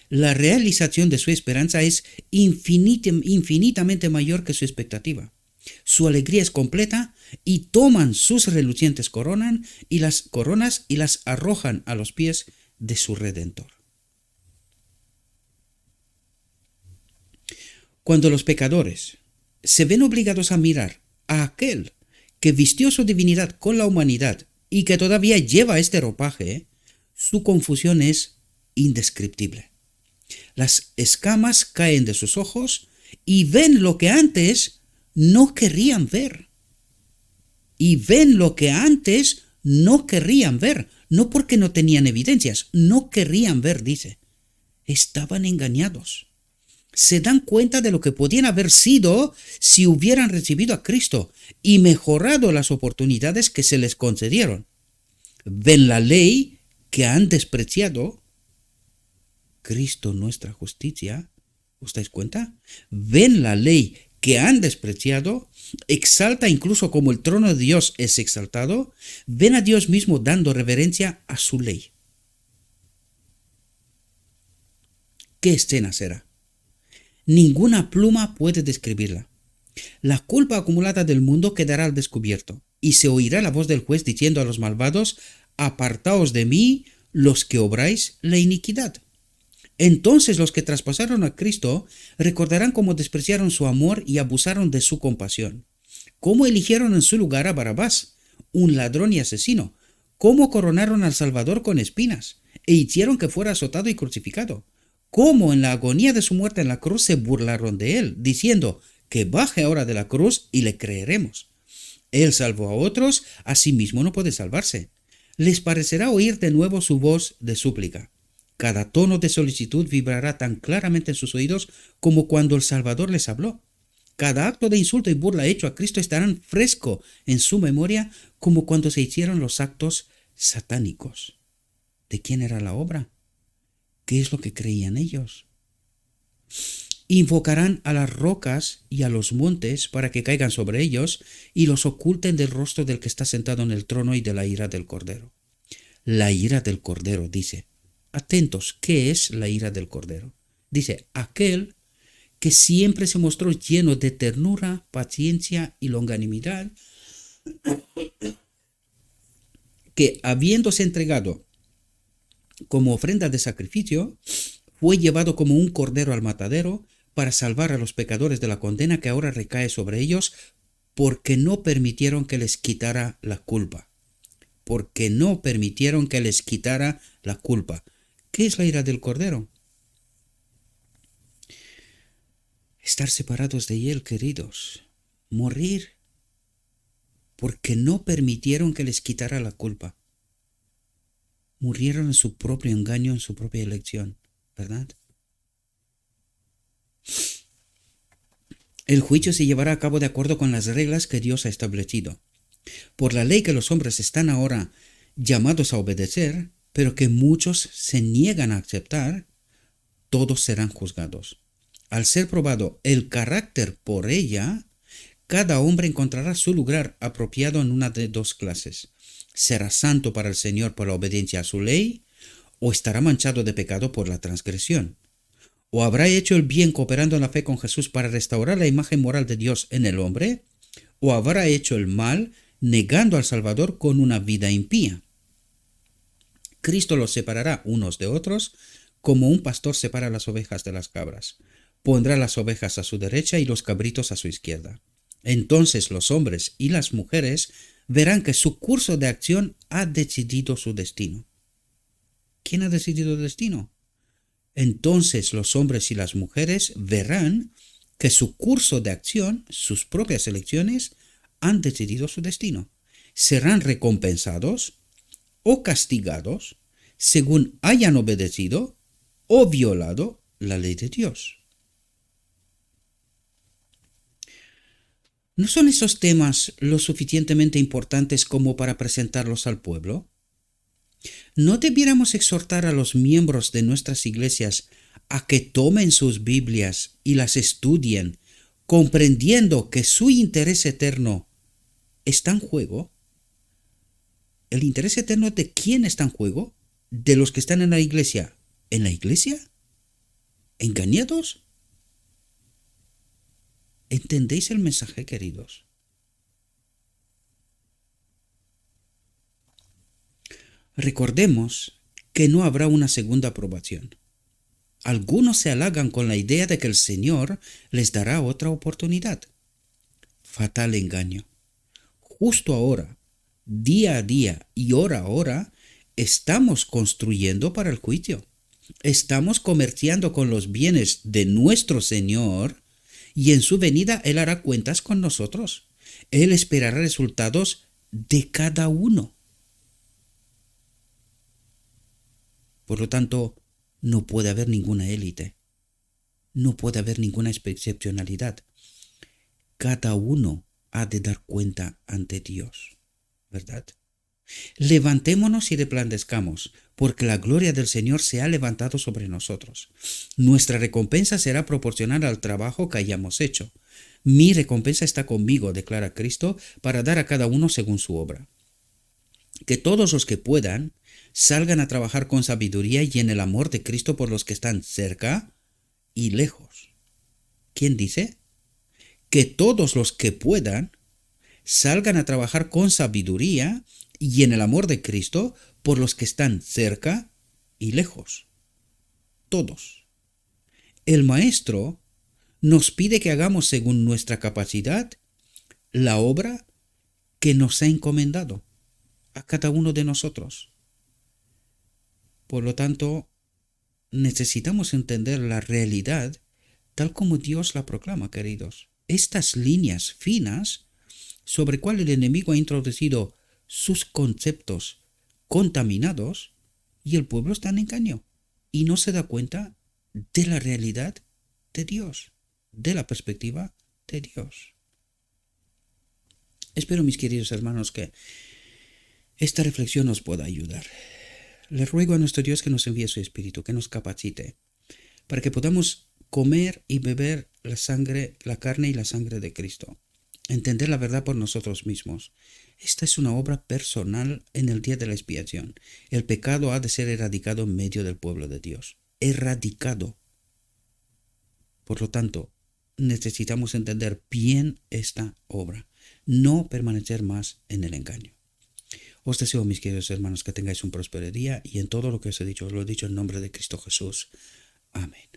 La realización de su esperanza es infinitamente mayor que su expectativa. Su alegría es completa y toman sus relucientes coronas y las arrojan a los pies de su Redentor. Cuando los pecadores se ven obligados a mirar a aquel que vistió su divinidad con la humanidad y que todavía lleva este ropaje, su confusión es indescriptible. Las escamas caen de sus ojos y ven lo que antes no querrían ver. Y ven lo que antes no querrían ver, no porque no tenían evidencias, no querrían ver, dice. Estaban engañados. Se dan cuenta de lo que podían haber sido si hubieran recibido a Cristo y mejorado las oportunidades que se les concedieron. Ven la ley que han despreciado, Cristo nuestra justicia, ¿Os dais cuenta? Ven la ley que han despreciado, exalta incluso como el trono de Dios es exaltado, ven a Dios mismo dando reverencia a su ley. ¿Qué escena será? Ninguna pluma puede describirla. La culpa acumulada del mundo quedará al descubierto, y se oirá la voz del juez diciendo a los malvados: apartaos de mí, los que obráis la iniquidad. Entonces los que traspasaron a Cristo recordarán cómo despreciaron su amor y abusaron de su compasión, cómo eligieron en su lugar a Barabás, un ladrón y asesino, cómo coronaron al Salvador con espinas e hicieron que fuera azotado y crucificado, cómo en la agonía de su muerte en la cruz se burlaron de él, diciendo: que baje ahora de la cruz y le creeremos. Él salvó a otros, a sí mismo no puede salvarse. Les parecerá oír de nuevo su voz de súplica. Cada tono de solicitud vibrará tan claramente en sus oídos como cuando el Salvador les habló. Cada acto de insulto y burla hecho a Cristo estará fresco en su memoria como cuando se hicieron los actos satánicos. ¿De quién era la obra? ¿Qué es lo que creían ellos? Invocarán a las rocas y a los montes para que caigan sobre ellos y los oculten del rostro del que está sentado en el trono y de la ira del Cordero. La ira del Cordero, dice. Atentos, ¿qué es la ira del Cordero? Dice: aquel que siempre se mostró lleno de ternura, paciencia y longanimidad, que habiéndose entregado como ofrenda de sacrificio, fue llevado como un cordero al matadero para salvar a los pecadores de la condena que ahora recae sobre ellos, porque no permitieron que les quitara la culpa. Porque no permitieron que les quitara la culpa. ¿Qué es la ira del Cordero? Estar separados de Él, queridos. Morir. Porque no permitieron que les quitara la culpa. Murieron en su propio engaño, en su propia elección, ¿verdad? El juicio se llevará a cabo de acuerdo con las reglas que Dios ha establecido. Por la ley que los hombres están ahora llamados a obedecer, pero que muchos se niegan a aceptar, todos serán juzgados. Al ser probado el carácter por ella, cada hombre encontrará su lugar apropiado en una de dos clases. Será santo para el Señor por la obediencia a su ley, o estará manchado de pecado por la transgresión. O habrá hecho el bien cooperando en la fe con Jesús para restaurar la imagen moral de Dios en el hombre, o habrá hecho el mal negando al Salvador con una vida impía. Cristo los separará unos de otros, como un pastor separa las ovejas de las cabras. Pondrá las ovejas a su derecha y los cabritos a su izquierda. Entonces los hombres y las mujeres verán que su curso de acción ha decidido su destino. ¿Quién ha decidido el destino? Entonces los hombres y las mujeres verán que su curso de acción, sus propias elecciones, han decidido su destino. Serán recompensados o castigados según hayan obedecido o violado la ley de Dios. ¿No son esos temas lo suficientemente importantes como para presentarlos al pueblo? ¿No debiéramos exhortar a los miembros de nuestras iglesias a que tomen sus Biblias y las estudien, comprendiendo que su interés eterno está en juego? ¿El interés eterno de quién está en juego? ¿De los que están en la iglesia? ¿En la iglesia? ¿Engañados? ¿Entendéis el mensaje, queridos? Recordemos que no habrá una segunda aprobación. Algunos se halagan con la idea de que el Señor les dará otra oportunidad. Fatal engaño. Justo ahora, día a día y hora a hora, estamos construyendo para el juicio. Estamos comerciando con los bienes de nuestro Señor y en su venida Él hará cuentas con nosotros. Él esperará resultados de cada uno. Por lo tanto, no puede haber ninguna élite. No puede haber ninguna excepcionalidad. Cada uno ha de dar cuenta ante Dios, ¿verdad? Levantémonos y resplandezcamos, porque la gloria del Señor se ha levantado sobre nosotros. Nuestra recompensa será proporcional al trabajo que hayamos hecho. Mi recompensa está conmigo, declara Cristo, para dar a cada uno según su obra. Que todos los que puedan salgan a trabajar con sabiduría y en el amor de Cristo por los que están cerca y lejos. ¿Quién dice? Que todos los que puedan salgan a trabajar con sabiduría y en el amor de Cristo por los que están cerca y lejos. Todos. El Maestro nos pide que hagamos según nuestra capacidad la obra que nos ha encomendado a cada uno de nosotros. Por lo tanto, necesitamos entender la realidad tal como Dios la proclama, queridos. Estas líneas finas sobre cuál el enemigo ha introducido sus conceptos contaminados y el pueblo está en engaño y no se da cuenta de la realidad de Dios, de la perspectiva de Dios. Espero, mis queridos hermanos, que esta reflexión nos pueda ayudar. Le ruego a nuestro Dios que nos envíe su Espíritu, que nos capacite, para que podamos comer y beber la sangre, la carne y la sangre de Cristo. Entender la verdad por nosotros mismos. Esta es una obra personal en el día de la expiación. El pecado ha de ser erradicado en medio del pueblo de Dios. Erradicado. Por lo tanto, necesitamos entender bien esta obra. No permanecer más en el engaño. Os deseo, mis queridos hermanos, que tengáis un próspero día y en todo lo que os he dicho, lo he dicho en nombre de Cristo Jesús. Amén.